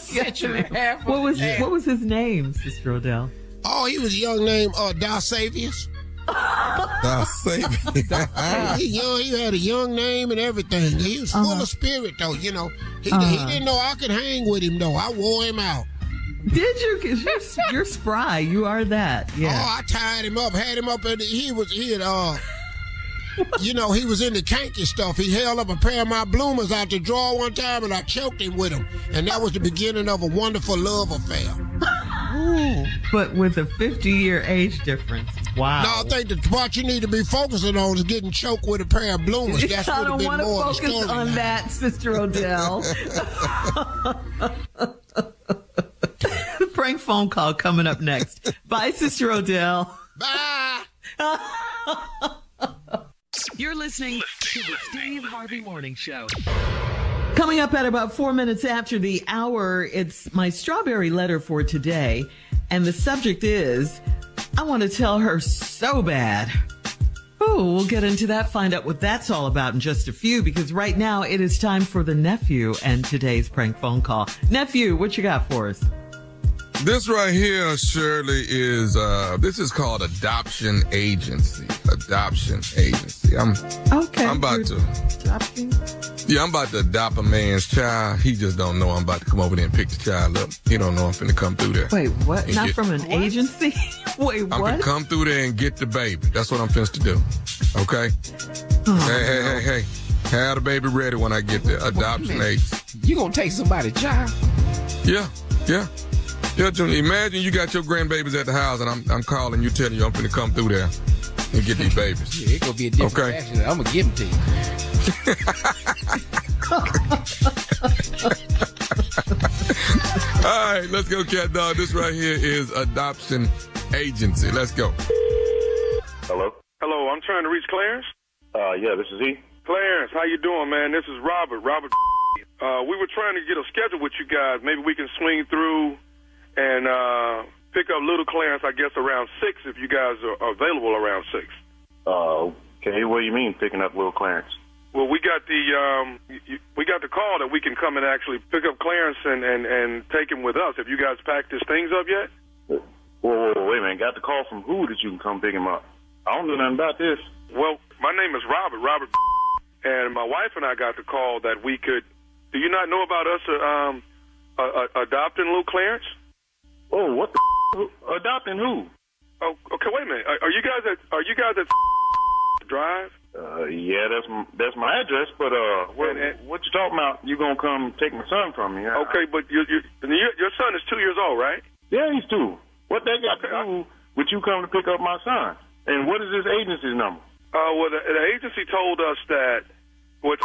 century and a half. What was his name, Sister Odell? Oh, he was a young name, Dalsavius. Dalsavius. He had a young name and everything. He was full of spirit, though, you know. He didn't know I could hang with him, though. I wore him out. Did you? Because you're spry. You are that. Yeah. Oh, I tied him up, had him up, and he had you know, he was into kinky stuff. He held up a pair of my bloomers out the drawer one time, and I choked him with them. And that was the beginning of a wonderful love affair. But with a 50-year age difference. Wow. No, I think the part you need to be focusing on is getting choked with a pair of bloomers. That's I would have don't been want more to of the focus story on now. that, Sister Odell. The prank phone call coming up next. Bye, Sister Odell. Bye. You're listening to the Steve Harvey Morning Show. Coming up at about 4 minutes after the hour, it's my strawberry letter for today. And the subject is, I want to tell her so bad. Oh, we'll get into that, find out what that's all about in just a few, because right now it is time for the nephew and today's prank phone call. Nephew, what you got for us? This right here, Shirley, is this is called Adoption Agency. Adoption Agency. I'm about to adopt a man's child. He just don't know I'm about to come over there and pick the child up. He don't know I'm finna come through there. Wait, what? Not from an agency? Wait, what? I'm gonna come through there and get the baby. That's what I'm finna to do. Okay? Hey. Have the baby ready when I get there. Adoption Agency. You gonna take somebody's child? Yeah, Junior, imagine you got your grandbabies at the house and I'm calling you, telling you I'm finna come through there and get these babies. Yeah, it's gonna be a different action. I'm gonna give them to you. All right, let's go, cat dog. This right here is Adoption Agency. Let's go. Hello, I'm trying to reach Clarence. Yeah, this is he. Clarence, how you doing, man? This is Robert. We were trying to get a schedule with you guys. Maybe we can swing through and pick up little Clarence, I guess, around 6 if you guys are available around 6. Okay, what do you mean picking up little Clarence? Well, we got the call that we can come and actually pick up Clarence and take him with us. Have you guys packed his things up yet? Whoa, wait a minute. Got the call from who that you can come pick him up? I don't know nothing about this. Well, my name is Robert, and my wife and I got the call that we could. Do you not know about us adopting little Clarence? Oh, what the adopting who? Oh, okay, wait a minute. Are you guys at Drive? Yeah, that's my address. But what you talking about? You gonna come take my son from me? Okay, but your son is 2 years old, right? Yeah, he's 2. What they got to do with you coming to pick up my son? And what is this agency's number? Well, the agency told us that what's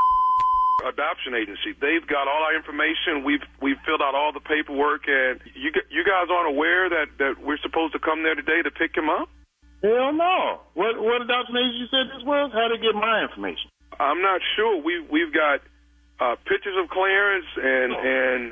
adoption agency. They've got all our information. We've filled out all the paperwork, and you guys aren't aware that we're supposed to come there today to pick him up? Hell no. What adoption agency said this was? How to get my information? I'm not sure. We've got pictures of Clarence, and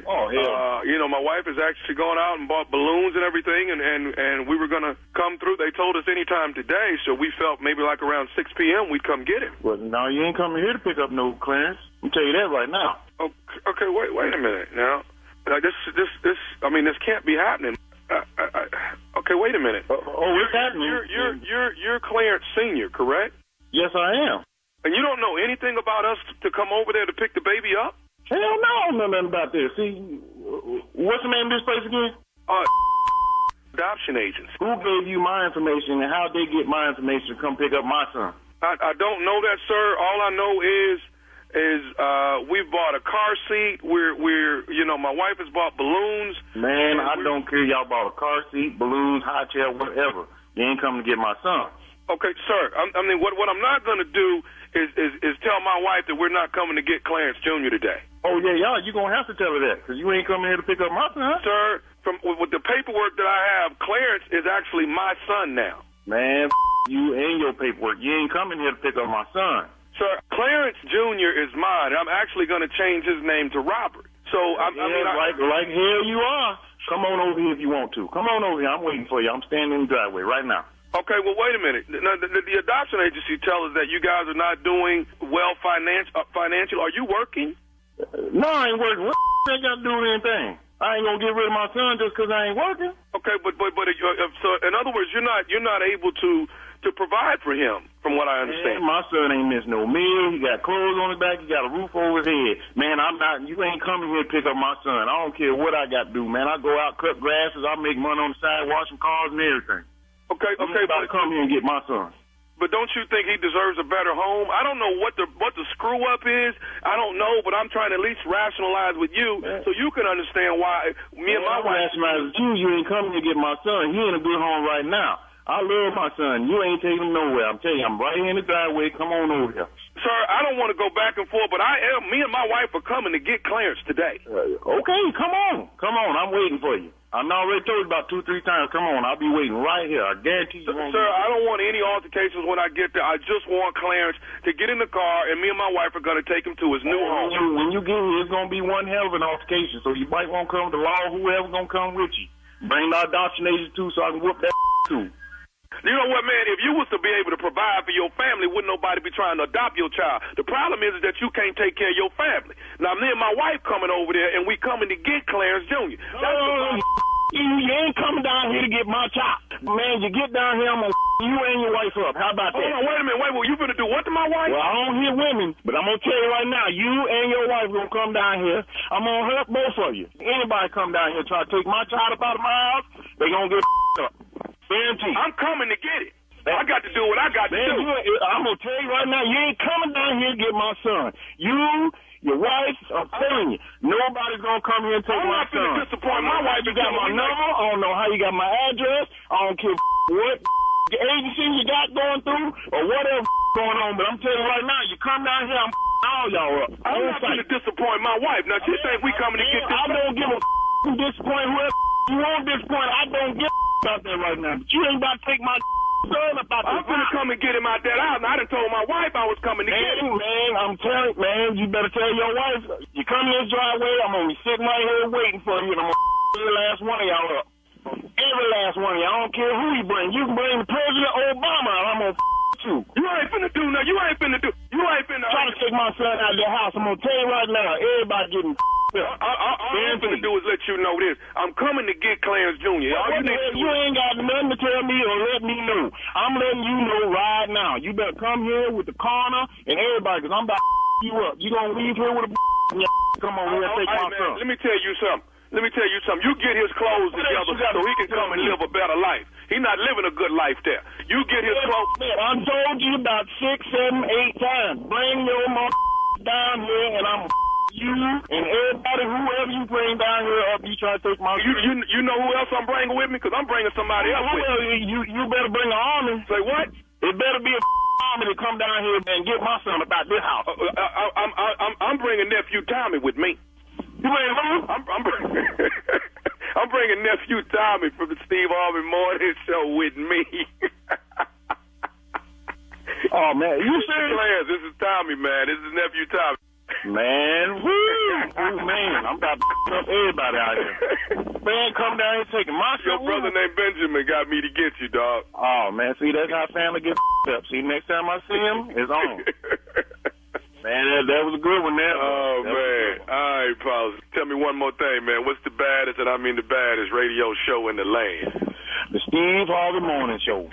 my wife has actually gone out and bought balloons and everything, and we were going to come through. They told us anytime today, so we felt maybe like around 6 p.m. we'd come get him. Well, no, you ain't coming here to pick up no Clarence. I'll tell you that right now. Okay, wait a minute now. This can't be happening. Okay, wait a minute. What's happening? You're Clarence Senior, correct? Yes, I am. And you don't know anything about us to come over there to pick the baby up? Hell no, I don't know nothing about this. See, what's the name of this place again? Adoption agency. Who gave you my information, and how they get my information to come pick up my son? I don't know that, sir. All I know is we bought a car seat. My wife has bought balloons. Man, I don't care. Y'all bought a car seat, balloons, high chair, whatever. You ain't coming to get my son. Okay, sir. What I'm not going to do is tell my wife that we're not coming to get Clarence Jr. today. Oh, yeah, you're going to have to tell her that, because you ain't coming here to pick up my son. Sir, with the paperwork that I have, Clarence is actually my son now. Man, you and your paperwork. You ain't coming here to pick up my son. Sir, Clarence Jr. is mine. I'm actually going to change his name to Robert. So, like hell you are. Come on over here if you want to. Come on over here. I'm waiting for you. I'm standing in the driveway right now. Okay, well, wait a minute. Now, the adoption agency tells us that you guys are not doing well financial. Are you working? No, I ain't working. What I got to do with anything? I ain't gonna get rid of my son just because I ain't working. Okay, but so in other words, you're not able to provide for him, from what I understand. Man, my son ain't missed no meal. He got clothes on his back. He got a roof over his head. Man, you ain't coming here to pick up my son. I don't care what I got to do, man. I go out, cut grasses. I make money on the side, washing cars and everything. Okay, about to come here and get my son. But don't you think he deserves a better home? I don't know what the screw up is. I don't know, but I'm trying to at least rationalize with you so you can understand why me and my wife. Rationalize with you. You ain't coming to get my son. He in a good home right now. I love my son. You ain't taking him nowhere. I'm telling you, I'm right here in the driveway. Come on over here. Sir, I don't want to go back and forth, but me and my wife are coming to get Clarence today. Okay, come on. Come on. I'm waiting for you. I'm already told you about 2-3 times. Come on, I'll be waiting right here. I guarantee you. Sir, I don't want any altercations when I get there. I just want Clarence to get in the car, and me and my wife are going to take him to his new home. When you get here, it's going to be one hell of an altercation. So you might want to come to law, whoever's going to come with you. Bring the adoption agent too, so I can whoop that too. You know what, man? If you was to be able to provide for your family, wouldn't nobody be trying to adopt your child. The problem is that you can't take care of your family. Now, me and my wife coming over there, and we coming to get Clarence Jr. You ain't coming down here to get my child. Man, you get down here, I'm going to you and your wife up. How about that? Hold on, wait a minute. Wait, you finna do what to my wife? Well, I don't hear women, but I'm going to tell you right now, you and your wife going to come down here. I'm going to hurt both of you. Anybody come down here try to take my child up out of my house, they going to get up. Guaranteed. I'm coming to get it. I got to do what I got to do. I'm going to tell you right now, you ain't coming down here to get my son. Your wife, I'm telling you, nobody's going to come here and take my son. I'm not disappoint my wife. You got my number. I don't know how you got my address. I don't care what agency you got going through or whatever going on. But I'm telling you right now, you come down here, I'm all y'all up. I'm not going to disappoint my wife. Now, she think we coming to get this. I don't give a disappoint whoever you want disappoint. I don't give about that right now. But you ain't about to take my son about I'm going to come and get him out that house. And I done told my wife I was coming to get him. Man, I'm telling you, man, you better tell your wife. You come in this driveway, I'm going to be sitting right here waiting for you, and I'm going to every last one of y'all up. Every last one of y'all. I don't care who you bring. You can bring the President Obama out. I'm going to you. You ain't finna do nothing. You ain't finna try to take my son out of the house. I'm going to tell you right now, everybody getting all I'm going to do is let you know this. I'm coming to get Clarence Jr. You ain't got nothing to tell me or let me know. I'm letting you know right now. You better come here with the coroner and everybody, because I'm about to you up. You going to leave here with a come on here and take my son. Let me tell you something. Let me tell you something. You get his clothes together so he can come and live a better life. He's not living a good life there. You get his clothes. Man, I told you about 6, 7, 8 times. Bring your mom down here, and I'm you and everybody, whoever you bring down here up, you try to take my... You know who else I'm bringing with me? Because I'm bringing somebody else with me. You better bring an army. Say what? It better be a army to come down here and get my son about this house. I'm bringing nephew Tommy with me. You bring who? I'm bringing nephew Tommy from the Steve Harvey Morning Show with me. Oh man, you serious? Players, this is Tommy, man. This is nephew Tommy. Man, woo, man, I'm about to up everybody out here. Man, come down here taking my Your brother named Benjamin got me to get you, dog. Oh man, see, that's how family gets up. See, next time I see him, it's on. Man, that was a good one there. Oh, man. All right, Paul. Tell me one more thing, man. What's the baddest, and I mean the baddest, radio show in the land? The Steve Harvey Morning Show.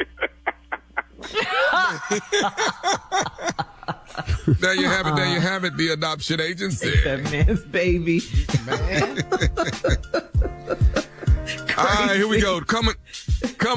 There you have it. There you have it. The adoption agency. That man's baby. Man. All right, here we go. Coming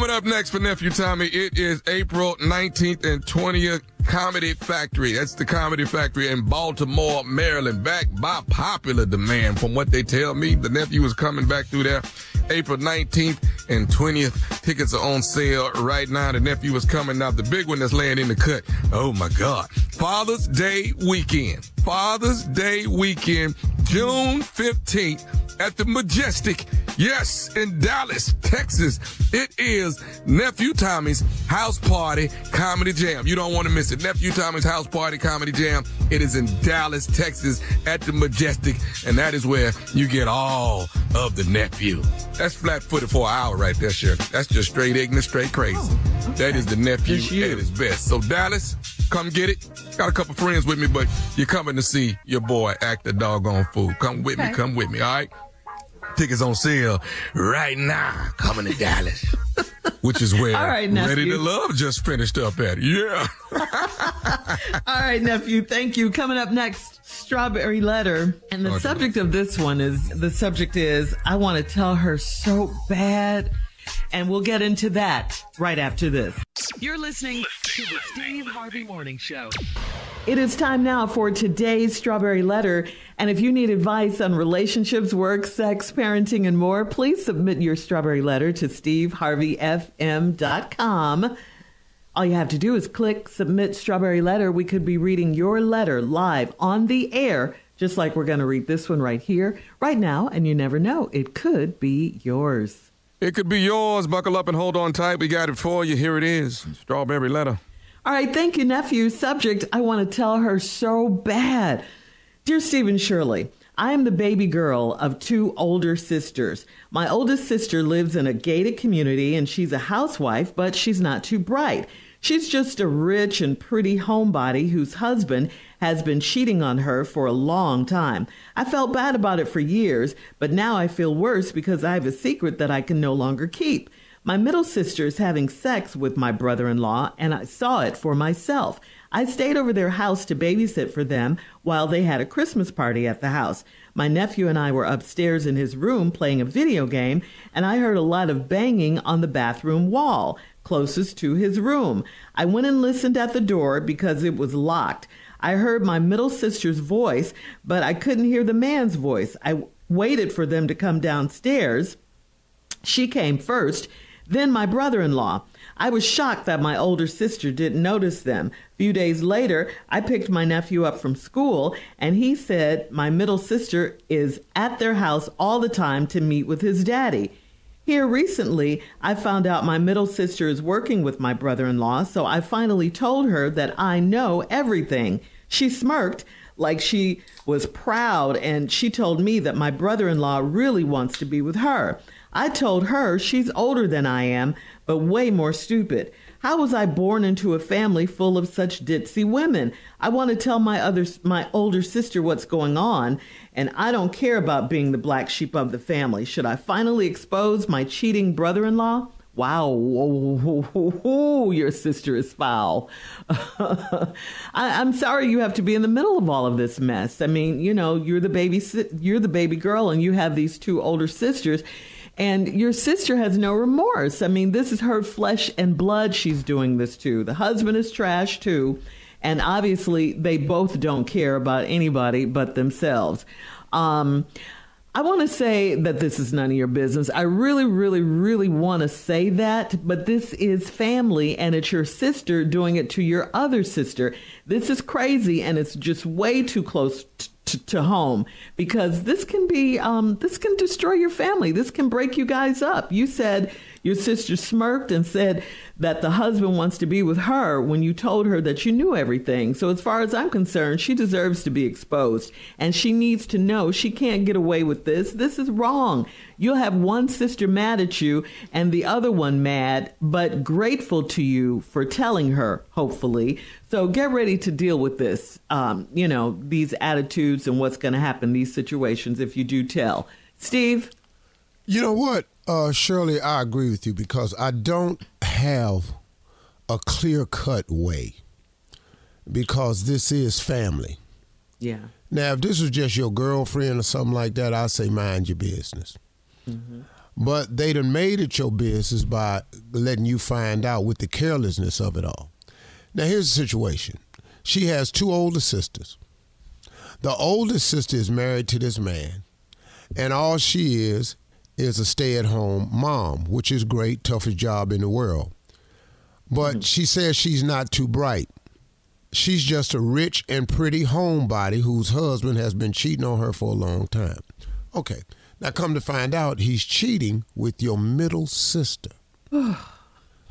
up next for Nephew Tommy, it is April 19th and 20th. Comedy Factory. That's the Comedy Factory in Baltimore, Maryland. Back by popular demand. From what they tell me, the nephew is coming back through there April 19th and 20th. Tickets are on sale right now. The nephew is coming out. The big one that's laying in the cut. Oh, my God. Father's Day weekend. Father's Day weekend, June 15th at the Majestic. Yes, in Dallas, Texas. It is Nephew Tommy's House Party Comedy Jam. You don't want to miss it. Nephew Tommy's House Party Comedy Jam. It is in Dallas, Texas at the Majestic. And that is where you get all of the nephew. That's flat-footed for an hour right there, Shirley. That's just straight ignorant, straight crazy. Oh, okay. That is the nephew at his best. So Dallas, come get it. Got a couple friends with me, but you're coming to see your boy act a doggone fool. Come with me, all right? Tickets on sale right now. Coming to Dallas, which is where Ready to Love just finished up at. Yeah. All right, nephew. Thank you. Coming up next, Strawberry Letter. And the subject of this one is, I want to tell her so bad. And we'll get into that right after this. You're listening to the Steve Harvey Morning Show. It is time now for today's Strawberry Letter. And if you need advice on relationships, work, sex, parenting, and more, please submit your Strawberry Letter to steveharveyfm.com. All you have to do is click Submit Strawberry Letter. We could be reading your letter live on the air, just like we're going to read this one right here, right now. And you never know, it could be yours. It could be yours. Buckle up and hold on tight. We got it for you. Here it is. Strawberry Letter. All right. Thank you, nephew. Subject, I want to tell her so bad. Dear Stephen Shirley, I am the baby girl of 2 older sisters. My oldest sister lives in a gated community and she's a housewife, but she's not too bright. She's just a rich and pretty homebody whose husband has been cheating on her for a long time. I felt bad about it for years, but now I feel worse because I have a secret that I can no longer keep. My middle sister is having sex with my brother-in-law, and I saw it for myself. I stayed over their house to babysit for them while they had a Christmas party at the house. My nephew and I were upstairs in his room playing a video game, and I heard a lot of banging on the bathroom wall closest to his room. I went and listened at the door because it was locked. I heard my middle sister's voice, but I couldn't hear the man's voice. I waited for them to come downstairs. She came first, then my brother-in-law. I was shocked that my older sister didn't notice them. A few days later, I picked my nephew up from school, and he said my middle sister is at their house all the time to meet with his daddy. Here recently, I found out my middle sister is working with my brother-in-law, so I finally told her that I know everything. She smirked like she was proud, and she told me that my brother-in-law really wants to be with her. I told her she's older than I am, but way more stupid. How was I born into a family full of such ditzy women? I want to tell my older sister what's going on, and I don't care about being the black sheep of the family. Should I finally expose my cheating brother-in-law? Wow, your sister is foul. I'm sorry you have to be in the middle of all of this mess. I mean, you're the baby girl, and you have these two older sisters, and your sister has no remorse. I mean, this is her flesh and blood she's doing this to. The husband is trash too, and obviously they both don't care about anybody but themselves. I want to say that this is none of your business. I really, really, really want to say that, but this is family, and it's your sister doing it to your other sister. This is crazy, and it's just way too close to home, because this can destroy your family. This can break you guys up. You said your sister smirked and said that the husband wants to be with her when you told her that you knew everything. So as far as I'm concerned, she deserves to be exposed, and she needs to know she can't get away with this. This is wrong. You'll have one sister mad at you and the other one mad, but grateful to you for telling her, hopefully. So get ready to deal with this, these attitudes and what's going to happen in these situations if you do tell. Steve? You know what, Shirley, I agree with you, because I don't have a clear-cut way, because this is family. Yeah. Now, if this was just your girlfriend or something like that, I'd say mind your business. Mm-hmm. But they done made it your business by letting you find out with the carelessness of it all. Now, here's the situation. She has two older sisters. The oldest sister is married to this man, and all she is a stay-at-home mom, which is great, toughest job in the world. But she says she's not too bright. She's just a rich and pretty homebody whose husband has been cheating on her for a long time. Okay, now come to find out, he's cheating with your middle sister.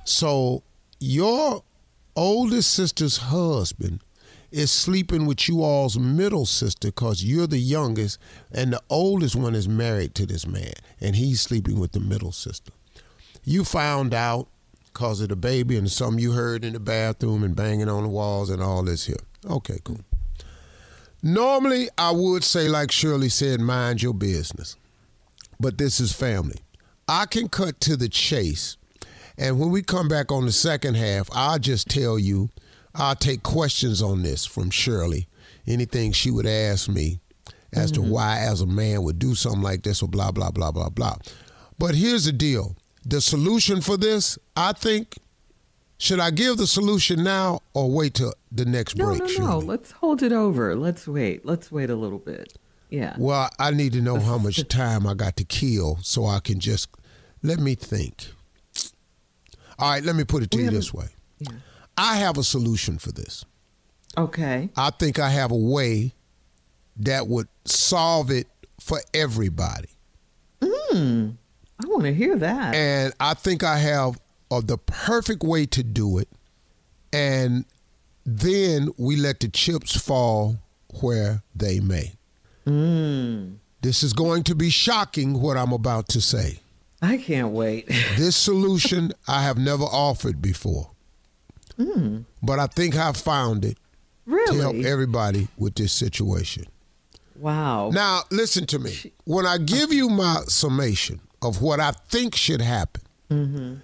So your oldest sister's husband is sleeping with you all's middle sister, because you're the youngest, and the oldest one is married to this man, and he's sleeping with the middle sister. You found out because of the baby and something you heard in the bathroom and banging on the walls and all this here. Okay, cool. Normally, I would say, like Shirley said, mind your business. But this is family. I can cut to the chase, and when we come back on the second half, I'll just tell you, I'll take questions on this from Shirley, anything she would ask me as to why as a man would do something like this or blah, blah, blah, blah, blah. But here's the deal. The solution for this, I think, should I give the solution now or wait till the next break? No. Let's hold it over. Let's wait. Let's wait a little bit. Yeah. Well, I need to know how much time I got to kill so I can just, let me think. All right, let me put it to you this way. Yeah. I have a solution for this. Okay. I think I have a way that would solve it for everybody. I want to hear that. And I think I have the perfect way to do it. And then we let the chips fall where they may. This is going to be shocking, what I'm about to say. I can't wait. This solution I have never offered before. But I think I've found it to help everybody with this situation. Wow. Now, listen to me. When I give you my summation of what I think should happen,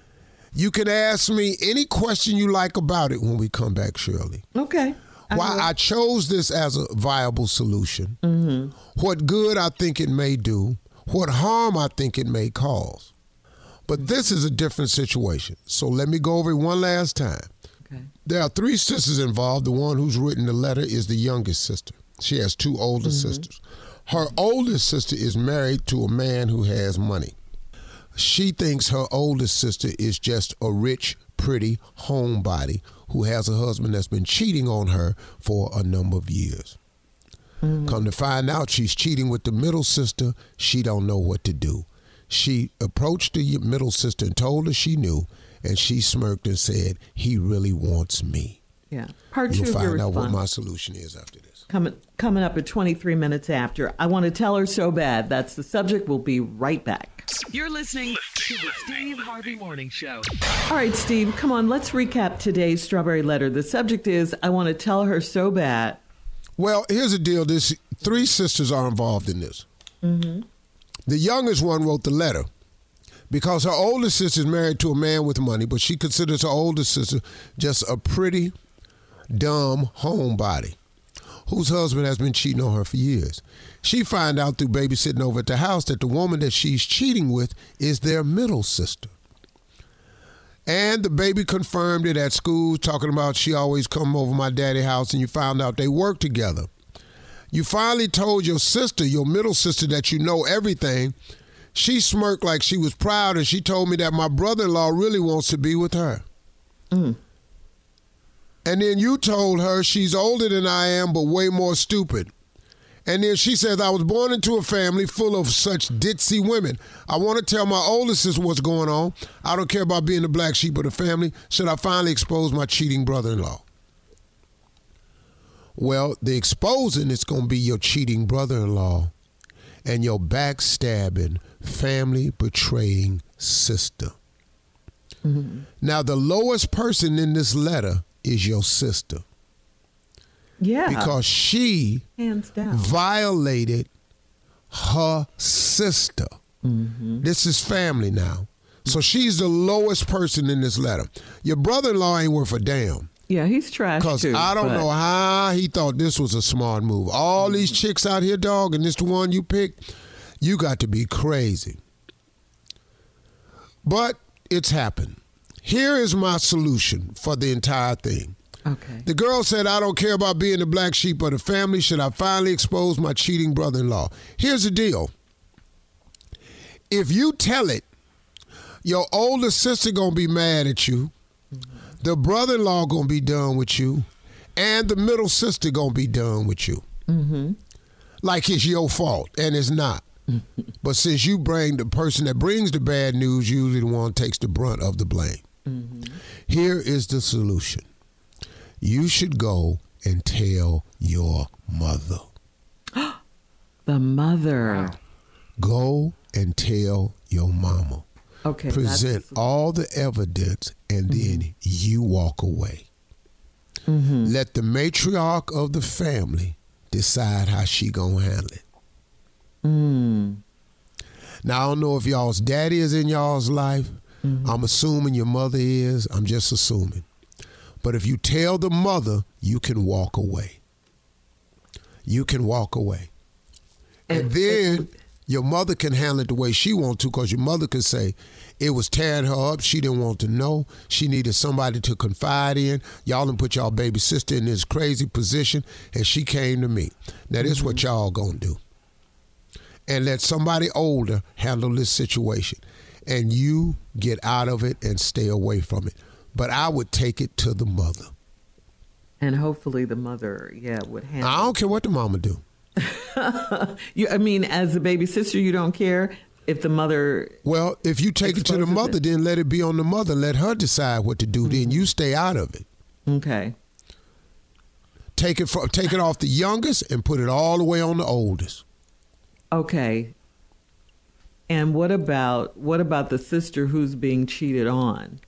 you can ask me any question you like about it when we come back, Shirley. Okay. Why I chose this as a viable solution, what good I think it may do, what harm I think it may cause. But this is a different situation. So let me go over it one last time. Okay. There are three sisters involved. The one who's written the letter is the youngest sister. She has two older sisters. Her oldest sister is married to a man who has money. She thinks her oldest sister is just a rich, pretty homebody who has a husband that's been cheating on her for a number of years. Come to find out, she's cheating with the middle sister. She don't know what to do. She approached the middle sister and told her she knew, and she smirked and said, he really wants me. Yeah. Part You'll two of your find out response. what my solution is after this. Coming up at 23 minutes after. I want to tell her so bad. That's the subject. We'll be right back. You're listening to the Steve Harvey Morning Show. All right, Steve, come on. Let's recap today's Strawberry Letter. The subject is, I want to tell her so bad. Well, here's the deal. Three sisters are involved in this. The youngest one wrote the letter because her older sister is married to a man with money, but she considers her older sister just a pretty, dumb homebody whose husband has been cheating on her for years. She find out through babysitting over at the house that the woman that she's cheating with is their middle sister. And the baby confirmed it at school, talking about she always come over my daddy's house, and you found out they work together. You finally told your sister, your middle sister, that you know everything. She smirked like she was proud, and she told me that my brother-in-law really wants to be with her. And then you told her she's older than I am, but way more stupid. And then she says, I was born into a family full of such ditzy women. I want to tell my older sister what's going on. I don't care about being the black sheep of the family. Should I finally expose my cheating brother-in-law? Well, the exposing is going to be your cheating brother-in-law and your backstabbing, family-betraying sister. Now, the lowest person in this letter is your sister. Yeah. Because she hands down violated her sister. This is family now. So she's the lowest person in this letter. Your brother-in-law ain't worth a damn. Yeah, he's trash too. Because I don't know how he thought this was a smart move. All these chicks out here, dog, and this the one you picked, you got to be crazy. But it's happened. Here is my solution for the entire thing. Okay. The girl said, I don't care about being the black sheep of the family. Should I finally expose my cheating brother-in-law? Here's the deal. If you tell it, your older sister going to be mad at you. The brother-in-law going to be done with you. And the middle sister going to be done with you. Like it's your fault, and it's not. But since you bring the person that brings the bad news, usually the one takes the brunt of the blame. Here is the solution. You should go and tell your mother. The mother. Go and tell your mama. Okay. Present all the evidence, and then you walk away. Let the matriarch of the family decide how she gonna handle it. Now, I don't know if y'all's daddy is in y'all's life. I'm assuming your mother is. I'm just assuming. But if you tell the mother, you can walk away. You can walk away. And then your mother can handle it the way she wants to, because your mother can say, it was tearing her up. She didn't want to know. She needed somebody to confide in. Y'all done put y'all baby sister in this crazy position, and she came to me. Now, this is what y'all gonna do. And let somebody older handle this situation. And you get out of it and stay away from it. But I would take it to the mother. And hopefully the mother, would handle it. I don't care what the mama do. I mean, as a baby sister, you don't care if the mother... Well, if you take it to the mother, then let it be on the mother. Let her decide what to do. Then you stay out of it. Okay. Take it off the youngest and put it all the way on the oldest. Okay. And what about the sister who's being cheated on?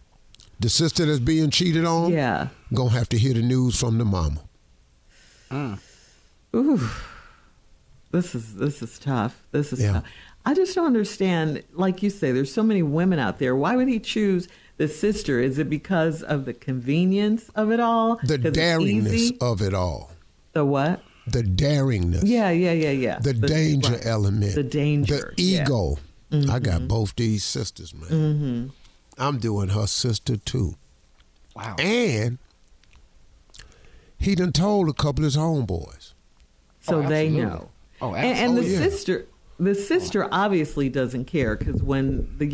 The sister that's being cheated on? Yeah. Gonna have to hear the news from the mama. Ooh. This is tough. This is tough. I just don't understand. Like you say, there's so many women out there. Why would he choose the sister? Is it because of the convenience of it all? The daringness of it all. The what? The daringness. Yeah. The danger element. The danger. The ego. I got both these sisters, man. I'm doing her sister too. Wow. And he done told a couple of his homeboys. So they know. Oh, and the sister obviously doesn't care, because when the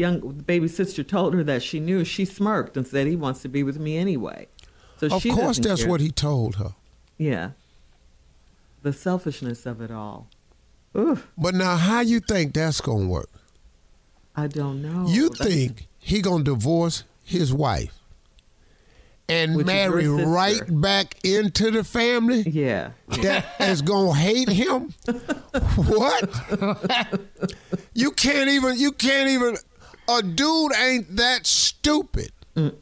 baby sister told her that she knew, she smirked and said, he wants to be with me anyway. So of course that's what he told her. Yeah. The selfishness of it all. Oof. But now how you think that's going to work? I don't know. You think he going to divorce his wife and marry right back into the family? Yeah. That is going to hate him? What? You can't even, a dude ain't that stupid. You're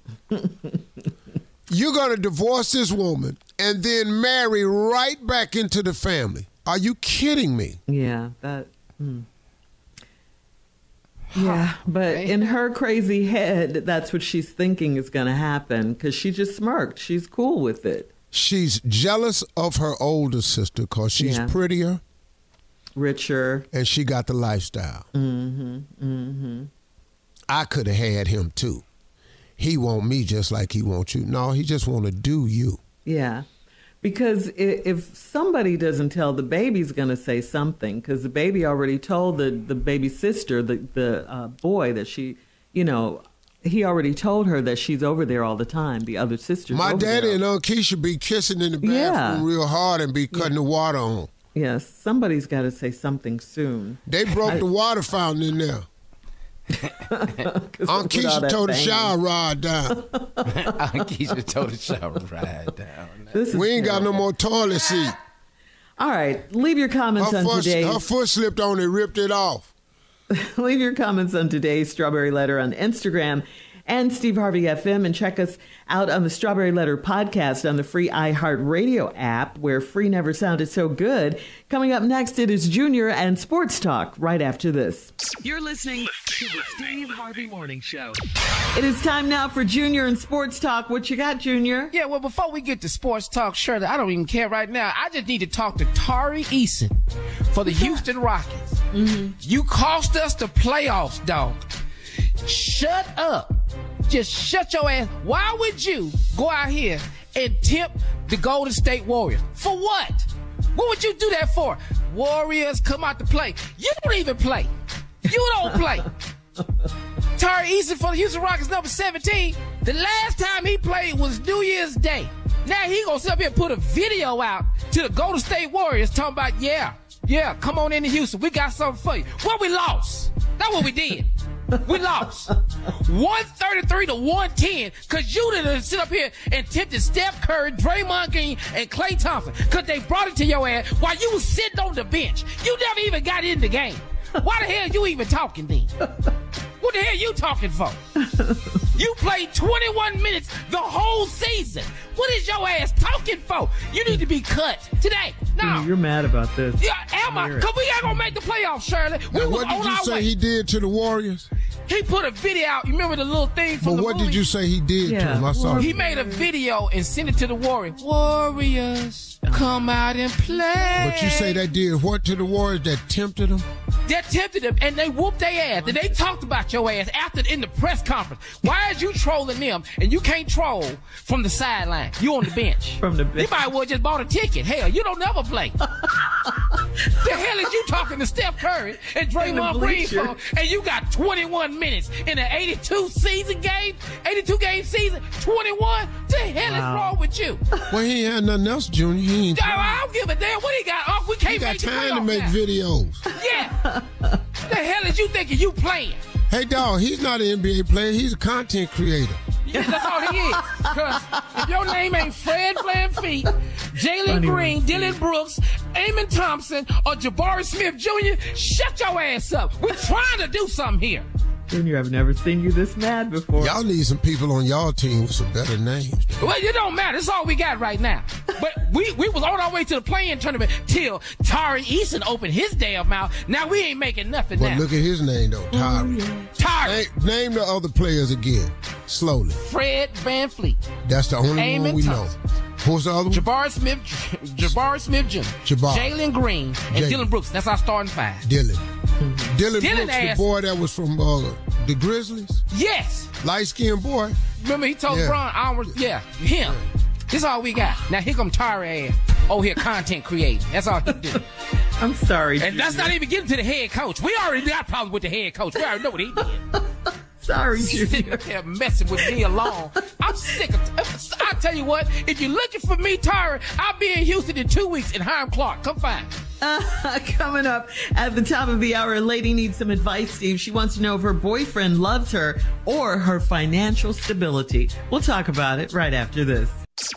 going to divorce this woman and then marry right back into the family. Are you kidding me? Yeah, Yeah, but in her crazy head, that's what she's thinking is going to happen because she just smirked. She's cool with it. She's jealous of her older sister because she's prettier, richer, and she got the lifestyle. I could have had him too. He want me just like he wants you. No, he just want to do you. Yeah. Because if somebody doesn't tell, the baby's going to say something. Because the baby already told the baby sister, the boy, that she, he already told her that she's over there all the time. The other sister's My over daddy there. and Aunt Keisha be kissing in the bathroom real hard and be cutting the water on. Yes, somebody's got to say something soon. They broke the water fountain in there. Aunt Keisha tore the shower rod down. Aunt Keisha tore the shower rod down. We ain't got no more toilet seat. All right, leave your comments on today's... Her foot slipped on it, ripped it off. Leave your comments on today's Strawberry Letter on Instagram and Steve Harvey FM, and check us out on the Strawberry Letter podcast on the free iHeartRadio app, where free never sounded so good. Coming up next, it is Junior and Sports Talk right after this. You're listening to the Steve Harvey Morning Show. It is time now for Junior and Sports Talk. What you got, Junior? Yeah, well, before we get to Sports Talk, Shirley, I don't even care right now. I just need to talk to Tari Eason for the Houston Rockets. You cost us the playoffs, dog. Shut up. Just shut your ass. Why would you go out here and tempt the Golden State Warriors? For what? What would you do that for? Warriors come out to play. You don't even play. You don't play. Tari Eason for the Houston Rockets, number 17. The last time he played was New Year's Day. Now he gonna sit up here and put a video out to the Golden State Warriors talking about, yeah, come on into Houston. We got something for you. Well, we lost. That's what we did. We lost 133 to 110 because you didn't sit up here and tempted Steph Curry, Draymond Green, and Klay Thompson because they brought it to your ass while you was sitting on the bench. You never even got in the game. Why the hell you even talking then? What the hell you talking for? You played 21 minutes the whole season. What is your ass talking for? You need to be cut today. No. You're mad about this. Yeah, am I? Because we ain't going to make the playoffs, Shirley. Now, what did you say he did to the Warriors? He put a video out. You remember the little thing from the But what movie? did you say he did to him? I saw He made a video and sent it to the Warriors. Warriors, come out and play. But you say that did what to the Warriors? That tempted them? That tempted them, and they whooped their ass. And they talked about your ass after in the press conference. Why is you trolling them and you can't troll from the sideline? You on the bench. From the bench. You might well just bought a ticket. Hell, you don't never play. The hell is you talking to Steph Curry and Draymond Green for? And you got 21 minutes in an 82 game season, 21? The hell is wrong with you? Well, he ain't had nothing else, Junior. He ain't. I don't give a damn what he got. We can't got make the time to playoffs make now. videos. Yeah. The hell is you thinking you playing? Hey, dog, he's not an NBA player. He's a content creator. Yeah, that's all he is. Because if your name ain't Fred VanVleet, Jalen Green, Dylan Brooks, Eamon Thompson, or Jabari Smith Jr., shut your ass up. We're trying to do something here. Junior, I've never seen you this mad before. Y'all need some people on y'all team with some better names. Well, it don't matter. That's all we got right now. But we was on our way to the play-in tournament till Tari Eason opened his damn mouth. Now we ain't making nothing But now. look at his name, though, Tari. Tari. Name the other players again, slowly. Fred VanVleet. That's the only Eamon one we Thompson. know. Who's the other one? Jabari Smith Jr. Jalen Green, and Dylan Brooks. That's our starting five. Dylan Brooks, ass. the boy that was from the Grizzlies? Yes. Light-skinned boy. Remember he told LeBron, him. This is all we got. Now here come Tari ass. Oh, here, content creating. That's all he do. I'm sorry. And that's not even getting to the head coach. We already got problems with the head coach. We already know what he did. Sorry, Sitting up there messing with me alone. I'm sick of I tell you what, if you're looking for me, Tara, I'll be in Houston in 2 weeks in Hiram Clark. Come find me. Coming up at the top of the hour, a lady needs some advice, Steve. She wants to know if her boyfriend loves her or her financial stability. We'll talk about it right after this.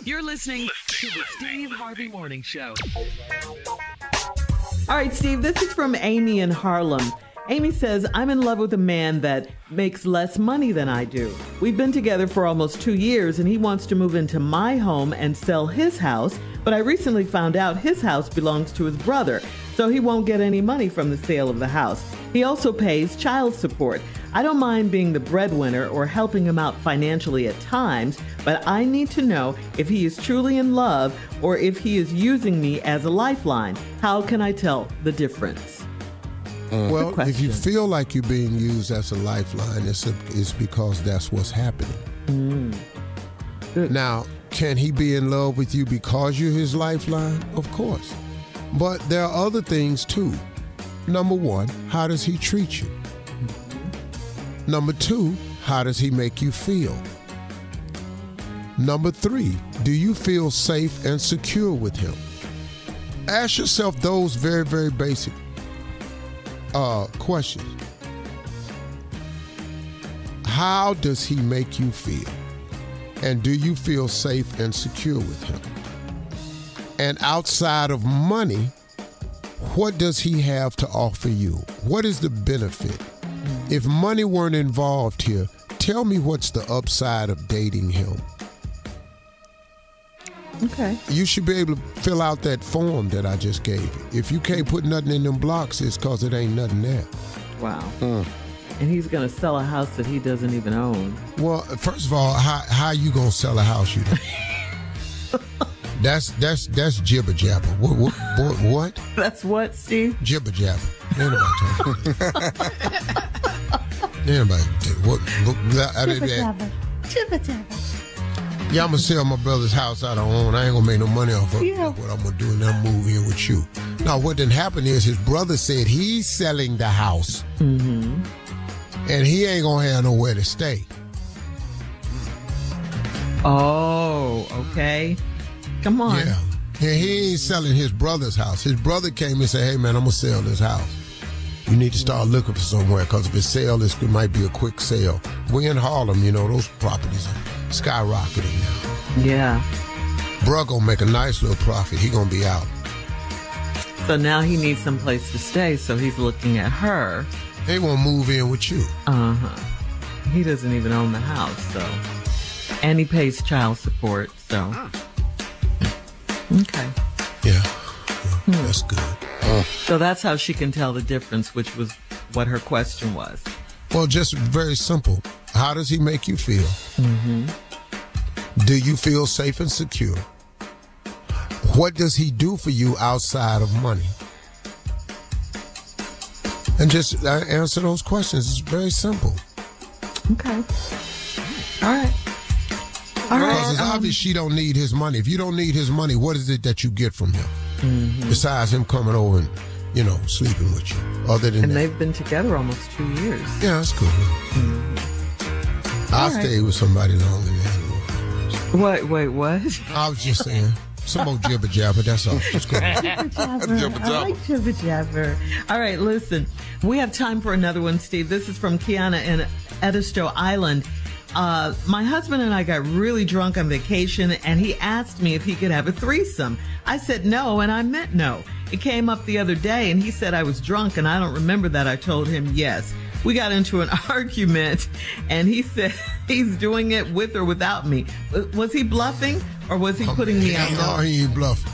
You're listening to the Steve Harvey Morning Show. All right, Steve, this is from Amy in Harlem. Amy says, I'm in love with a man that makes less money than I do. We've been together for almost 2 years, and he wants to move into my home and sell his house, but I recently found out his house belongs to his brother, so he won't get any money from the sale of the house. He also pays child support. I don't mind being the breadwinner or helping him out financially at times, but I need to know if he is truly in love or if he is using me as a lifeline. How can I tell the difference? Well, if you feel like you're being used as a lifeline, it's because that's what's happening. Now, can he be in love with you because you're his lifeline? Of course. But there are other things, too. Number one, how does he treat you? Number two, how does he make you feel? Number three, do you feel safe and secure with him? Ask yourself those very, very basic questions. How does he make you feel? And do you feel safe and secure with him? And outside of money, what does he have to offer you? What is the benefit? If money weren't involved here, tell me what's the upside of dating him. Okay. You should be able to fill out that form that I just gave you. If you can't put nothing in them blocks, it's because it ain't nothing there. Wow. And he's going to sell a house that he doesn't even own. Well, first of all, how you going to sell a house you don't? That's jibber jabber. What? That's what, Steve? Jibber jabber. Anybody what? Jibber jabber. Yeah, I'm gonna sell my brother's house I don't own. I ain't gonna make no money off of it. That's what I'm gonna do, and then move in with you. Now, what didn't happen is his brother said he's selling the house, and he ain't gonna have nowhere to stay. Oh, okay. Come on. Yeah, he ain't selling his brother's house. His brother came and said, "Hey, man, I'm gonna sell this house. You need to start looking for somewhere, because if it's sale, it might be a quick sale." We're in Harlem, you know, those properties are skyrocketing now. Yeah. Bruh gonna make a nice little profit. He gonna be out. So now he needs some place to stay, so he's looking at her. They won't move in with you. He doesn't even own the house, so. And he pays child support, so. Okay. Yeah. That's good. So that's how she can tell the difference, which was what her question was. Well, just very simple. How does he make you feel? Do you feel safe and secure? What does he do for you outside of money? And just answer those questions. It's very simple. Okay. All right. Because it's obvious she don't need his money. If you don't need his money, what is it that you get from him? Besides him coming over and, you know, sleeping with you. Other than and that. they've been together almost 2 years. Yeah, that's cool. I'll stay with somebody longer than that. Wait, what? I was just saying. Some old jibber jabber, that's all. Just go ahead. Jibber jabber. I like jibber jabber. All right, listen. We have time for another one, Steve. This is from Kiana in Edisto Island. My husband and I got really drunk on vacation, and he asked me if he could have a threesome. I said no, and I meant no. It came up the other day, and he said I was drunk, and I don't remember that. I told him yes. We got into an argument, and he said he's doing it with or without me. Was he bluffing, or was he putting me out? No, he ain't bluffing.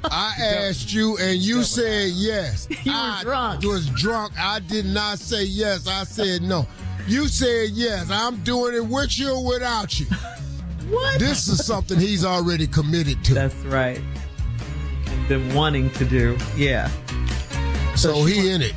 I asked you, and you said yes. You were drunk. I was drunk. I did not say yes. I said no. You said yes. I'm doing it with you or without you. What? This is something he's already committed to. That's right. And been wanting to do. Yeah. So he in it.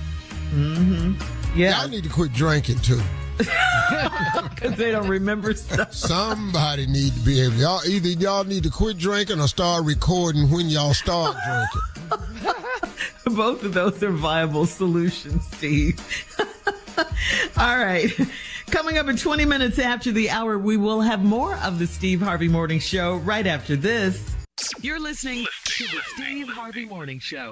Yeah. Y'all need to quit drinking too. Because they don't remember stuff. Somebody need to be able. Either y'all need to quit drinking or start recording when y'all start drinking. Both of those are viable solutions, Steve. All right. Coming up in 20 minutes after the hour, we will have more of the Steve Harvey Morning Show right after this. You're listening to the Steve Harvey Morning Show.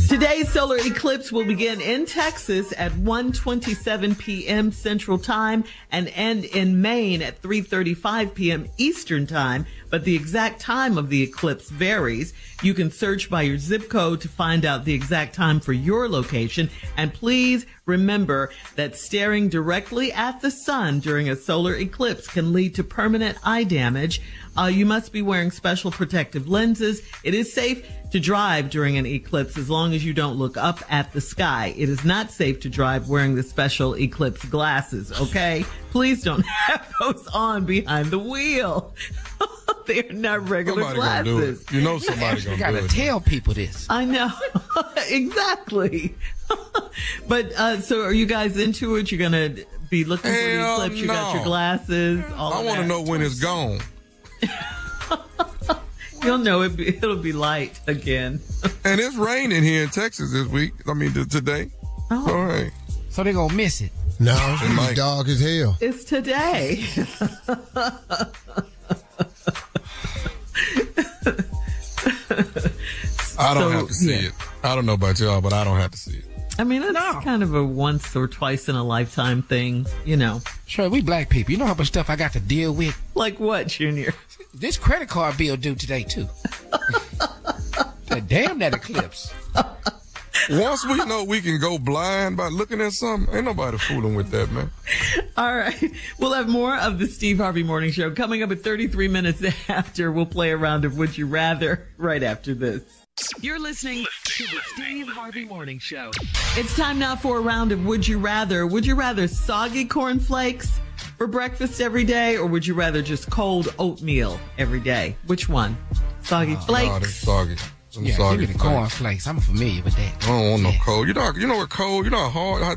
Today's solar eclipse will begin in Texas at 1:27 p.m. Central Time and end in Maine at 3:35 p.m. Eastern Time, but the exact time of the eclipse varies. You can search by your zip code to find out the exact time for your location. And please remember that staring directly at the sun during a solar eclipse can lead to permanent eye damage. You must be wearing special protective lenses. It is safe to drive during an eclipse as long as as you don't look up at the sky. It is not safe to drive wearing the special Eclipse glasses, okay? Please don't have those on behind the wheel. They are not regular Somebody glasses. gonna do it. You know somebody's gonna do it. You gotta tell people this. I know. Exactly. But, so are you guys into it? You're going to be looking for the eclipse? You got your glasses? I want to know when it's gone. You'll know it'll be light again. And it's raining here in Texas this week. I mean, today. Oh. All right. So they're gonna miss it. No, it's dark as hell. It's today. I don't have to see it. I don't know about y'all, but I don't have to see it. I mean, it's kind of a once or twice in a lifetime thing, you know. Sure, we black people. You know how much stuff I got to deal with? Like what, Junior? This credit card bill due today, too. Damn that eclipse. Once we know we can go blind by looking at something, ain't nobody fooling with that, man. All right. We'll have more of the Steve Harvey Morning Show coming up at 33 minutes after. We'll play a round of Would You Rather right after this. You're listening to the Steve Harvey Morning Show. It's time now for a round of Would You Rather. Would you rather soggy cornflakes for breakfast every day, or would you rather just cold oatmeal every day? Which one? Soggy flakes? No, they're soggy. Yeah, soggy give me the cornflakes. I'm familiar with that. I don't want no cold. You know what cold? You know how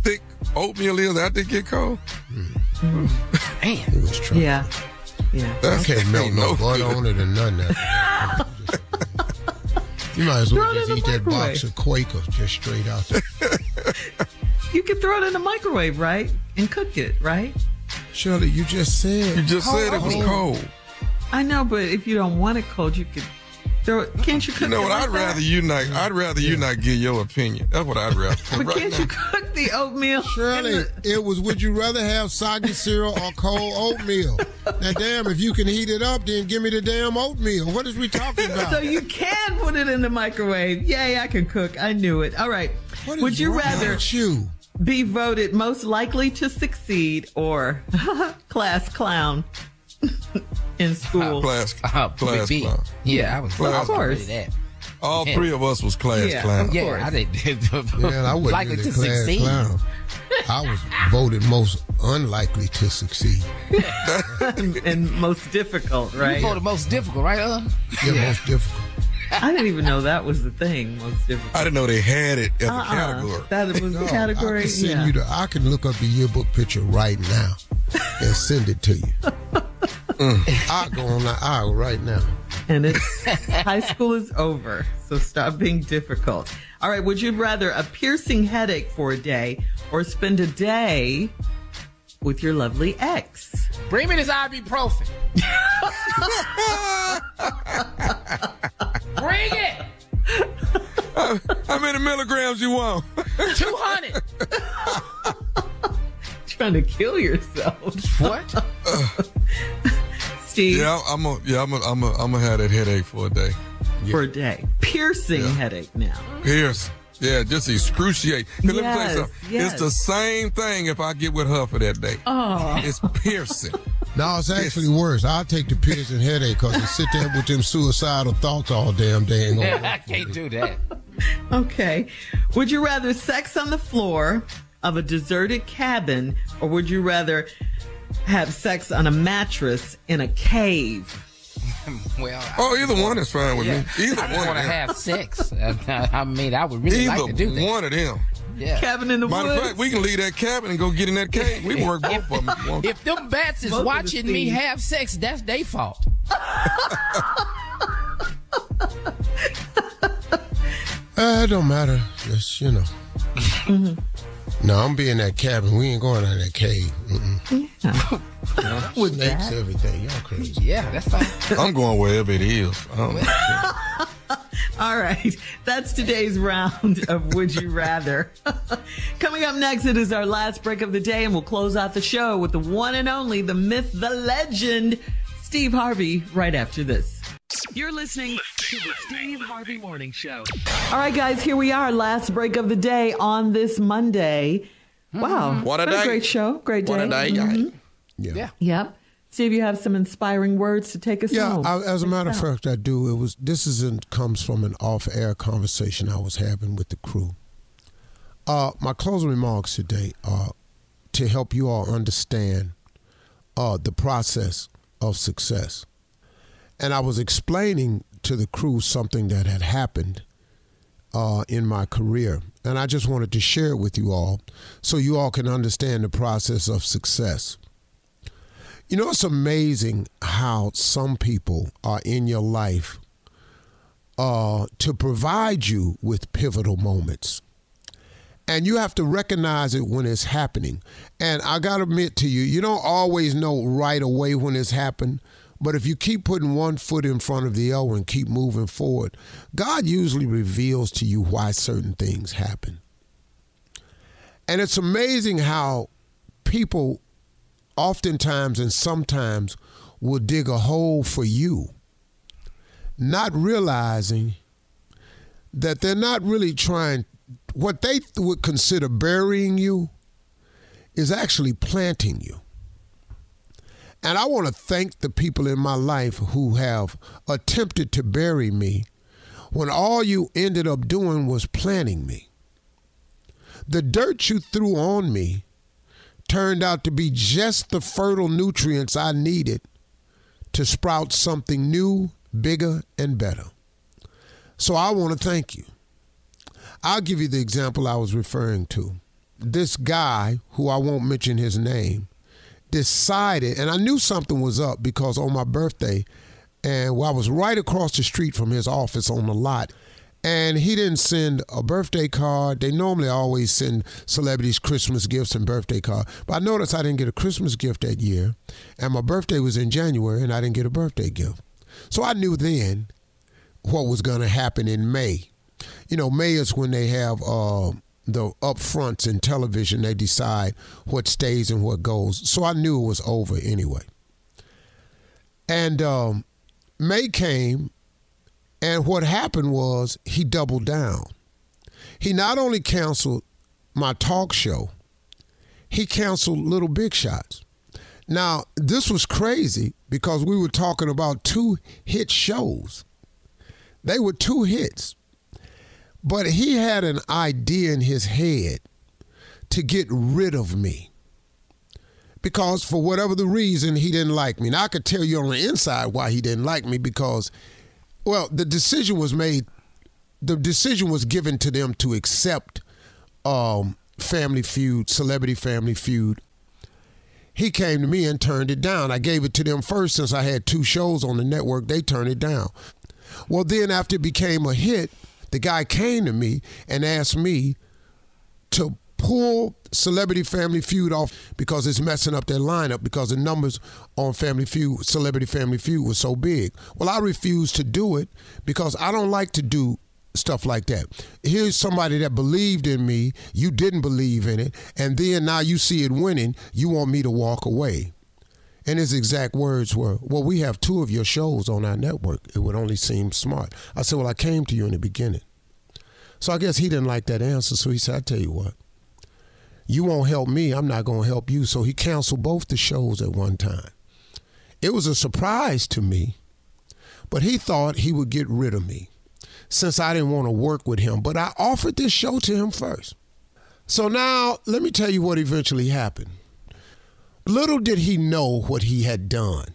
thick oatmeal is after it get cold? Man. It was true. Yeah. I can't melt no butter on it or nothing. You might as well just eat that box of Quaker just straight out there. You can throw it in the microwave, right? And cook it, right? Shirley, you just said. You just said it was cold. I know, but if you don't want it cold, you could throw it. Can't you cook it? You know what? like I'd rather you not give your opinion. That's what I'd rather. But can't you cook the oatmeal? Shirley, it was would you rather have soggy cereal or cold oatmeal? Now, damn, if you can heat it up, then give me the damn oatmeal. What is we talking about? So you can put it in the microwave. Yay, I can cook. I knew it. All right. Would you rather be voted most likely to succeed or class clown in school? Class clown. Yeah, I was. Of course. That. All three of us was class clown. Yeah, I did. Yeah, I wasn't likely really to class succeed. clown. I was voted most unlikely to succeed. And most difficult, right? You voted most difficult, right? Yeah, most difficult. I didn't even know that was the thing. Most difficult. I didn't know they had it as a category. That was the category. I can send you I can look up the yearbook picture right now and send it to you. I'll go on the aisle right now. And high school is over, so stop being difficult. All right, would you rather a piercing headache for a day or spend a day with your lovely ex? Bring me this ibuprofen. Bring it. How many milligrams you want? 200. Trying to kill yourself. What? Steve? Yeah, I'm gonna have that headache for a day. For a day. Piercing headache now. Pierce. Yeah, just excruciating. Let me tell you something. Yes. It's the same thing if I get with her for that day. Oh. It's piercing. No, it's actually worse. I'll take the piercing headache because to sit there with them suicidal thoughts all damn day ain't gonna work. I can't do that. Okay. Would you rather sex on the floor of a deserted cabin, or would you rather have sex on a mattress in a cave? Well, either one is fine with me. Either I just one want to have sex. I mean, I would really like to do that. Either one of them. Yeah. Cabin in the Matter woods. of fact, we can leave that cabin and go get in that cave. We work both of them. If them bats is watching me have sex, that's their fault. It don't matter. Just, No, I'm be in that cabin. We ain't going in that cave. Yeah. With snakes, everything. Y'all crazy. Yeah, that's fine. I'm going wherever it is. I don't know. All right. That's today's round of Would You Rather. Coming up next, it is our last break of the day, and we'll close out the show with the one and only, the myth, the legend, Steve Harvey, right after this. You're listening to the Steve Harvey Morning Show. All right, guys, here we are. Last break of the day on this Monday. Wow. What a Been day. Great show. Great day. What a day. Mhm. Yeah. Yep. Steve, you have some inspiring words to take us home. Yeah, as a matter of fact, I do. Comes from an off-air conversation I was having with the crew. My closing remarks today are to help you all understand the process of success. And I was explaining to the crew something that had happened in my career. And I just wanted to share it with you all so you all can understand the process of success. You know, it's amazing how some people are in your life to provide you with pivotal moments. And you have to recognize it when it's happening. And I got to admit to you, you don't always know right away when it's happened. But if you keep putting one foot in front of the other and keep moving forward, God usually reveals to you why certain things happen. And it's amazing how people oftentimes and sometimes will dig a hole for you, not realizing that they're not really trying. What they would consider burying you is actually planting you. And I want to thank the people in my life who have attempted to bury me when all you ended up doing was planting me. The dirt you threw on me turned out to be just the fertile nutrients I needed to sprout something new, bigger, and better. So I want to thank you. I'll give you the example I was referring to. This guy, who I won't mention his name, decided, and I knew something was up because on my birthday, and I was right across the street from his office on the lot, and he didn't send a birthday card. They normally always send celebrities Christmas gifts and birthday cards. But I noticed I didn't get a Christmas gift that year, and my birthday was in January, and I didn't get a birthday gift. So I knew then what was going to happen in May. You know, May is when they have the upfronts in television. They decide what stays and what goes. So I knew it was over anyway. And May came, and what happened was he doubled down. He not only canceled my talk show, he canceled Little Big Shots. Now, this was crazy because we were talking about 2 hit shows. They were 2 hits. But he had an idea in his head to get rid of me because for whatever the reason, he didn't like me. Now, I could tell you on the inside why he didn't like me because, well, the decision was made. The decision was given to them to accept Family Feud, Celebrity Family Feud. He came to me and turned it down. I gave it to them first since I had 2 shows on the network. They turned it down. Well, then after it became a hit, the guy came to me and asked me to pull Celebrity Family Feud off because it's messing up their lineup because the numbers on Family Feud, Celebrity Family Feud was so big. Well, I refused to do it because I don't like to do stuff like that. Here's somebody that believed in me, you didn't believe in it, and then now you see it winning, you want me to walk away. And his exact words were, well, we have 2 of your shows on our network. It would only seem smart. I said, well, I came to you in the beginning. So I guess he didn't like that answer. So he said, I tell you what, you won't help me. I'm not going to help you. So he canceled both the shows at one time. It was a surprise to me, but he thought he would get rid of me since I didn't want to work with him. But I offered this show to him first. So now let me tell you what eventually happened. Little did he know what he had done,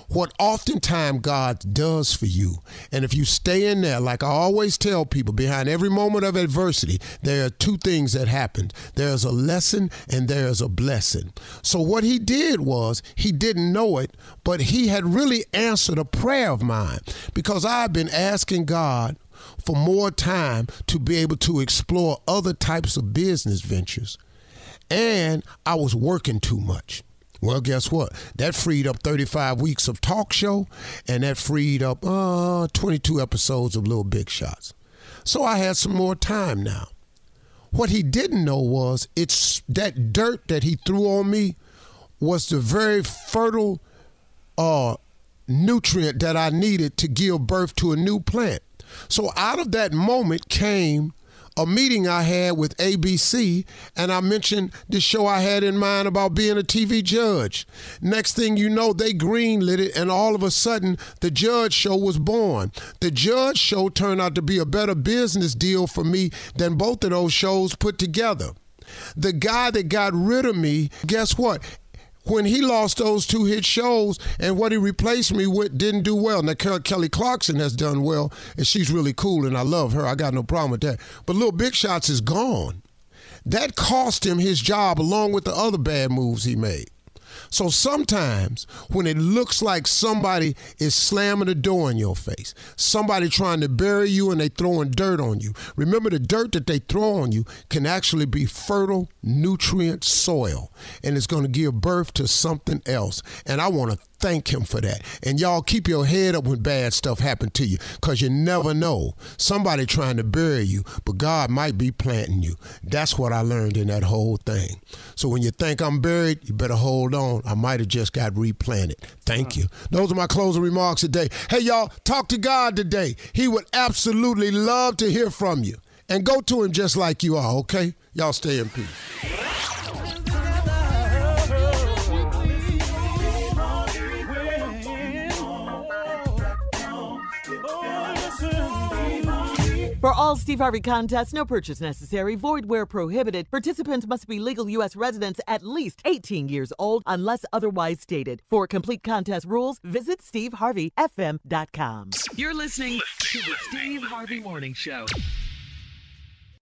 what oftentimes God does for you. And if you stay in there, like I always tell people, behind every moment of adversity, there are 2 things that happen. There's a lesson and there's a blessing. So what he did was, he didn't know it, but he had really answered a prayer of mine because I've been asking God for more time to be able to explore other types of business ventures. And I was working too much. Well, guess what? That freed up 35 weeks of talk show, and that freed up 22 episodes of Little Big Shots. So I had some more time now. What he didn't know was it's that dirt that he threw on me was the very fertile nutrient that I needed to give birth to a new plant. So out of that moment came a meeting I had with ABC, and I mentioned the show I had in mind about being a TV judge. Next thing you know, they greenlit it, and all of a sudden, the Judge Show was born. The Judge Show turned out to be a better business deal for me than both of those shows put together. The guy that got rid of me, guess what? When he lost those 2 hit shows and what he replaced me with didn't do well. Now, Kelly Clarkson has done well, and she's really cool, and I love her. I got no problem with that. But Lil Big Shots is gone. That cost him his job along with the other bad moves he made. So sometimes when it looks like somebody is slamming the door in your face, somebody trying to bury you and they throwing dirt on you, remember the dirt that they throw on you can actually be fertile, nutrient soil, and it's going to give birth to something else. And I want to thank him for that. And y'all keep your head up when bad stuff happen to you, because you never know. Somebody trying to bury you, but God might be planting you. That's what I learned in that whole thing. So when you think I'm buried, you better hold on. I might have just got replanted. Thank you. Those are my closing remarks today. Hey, y'all, talk to God today. He would absolutely love to hear from you. And go to him just like you are, okay? Y'all stay in peace. For all Steve Harvey contests, no purchase necessary, void where prohibited. Participants must be legal U.S. residents at least 18 years old unless otherwise stated. For complete contest rules, visit SteveHarveyFM.com. You're listening to the Steve Harvey Morning Show.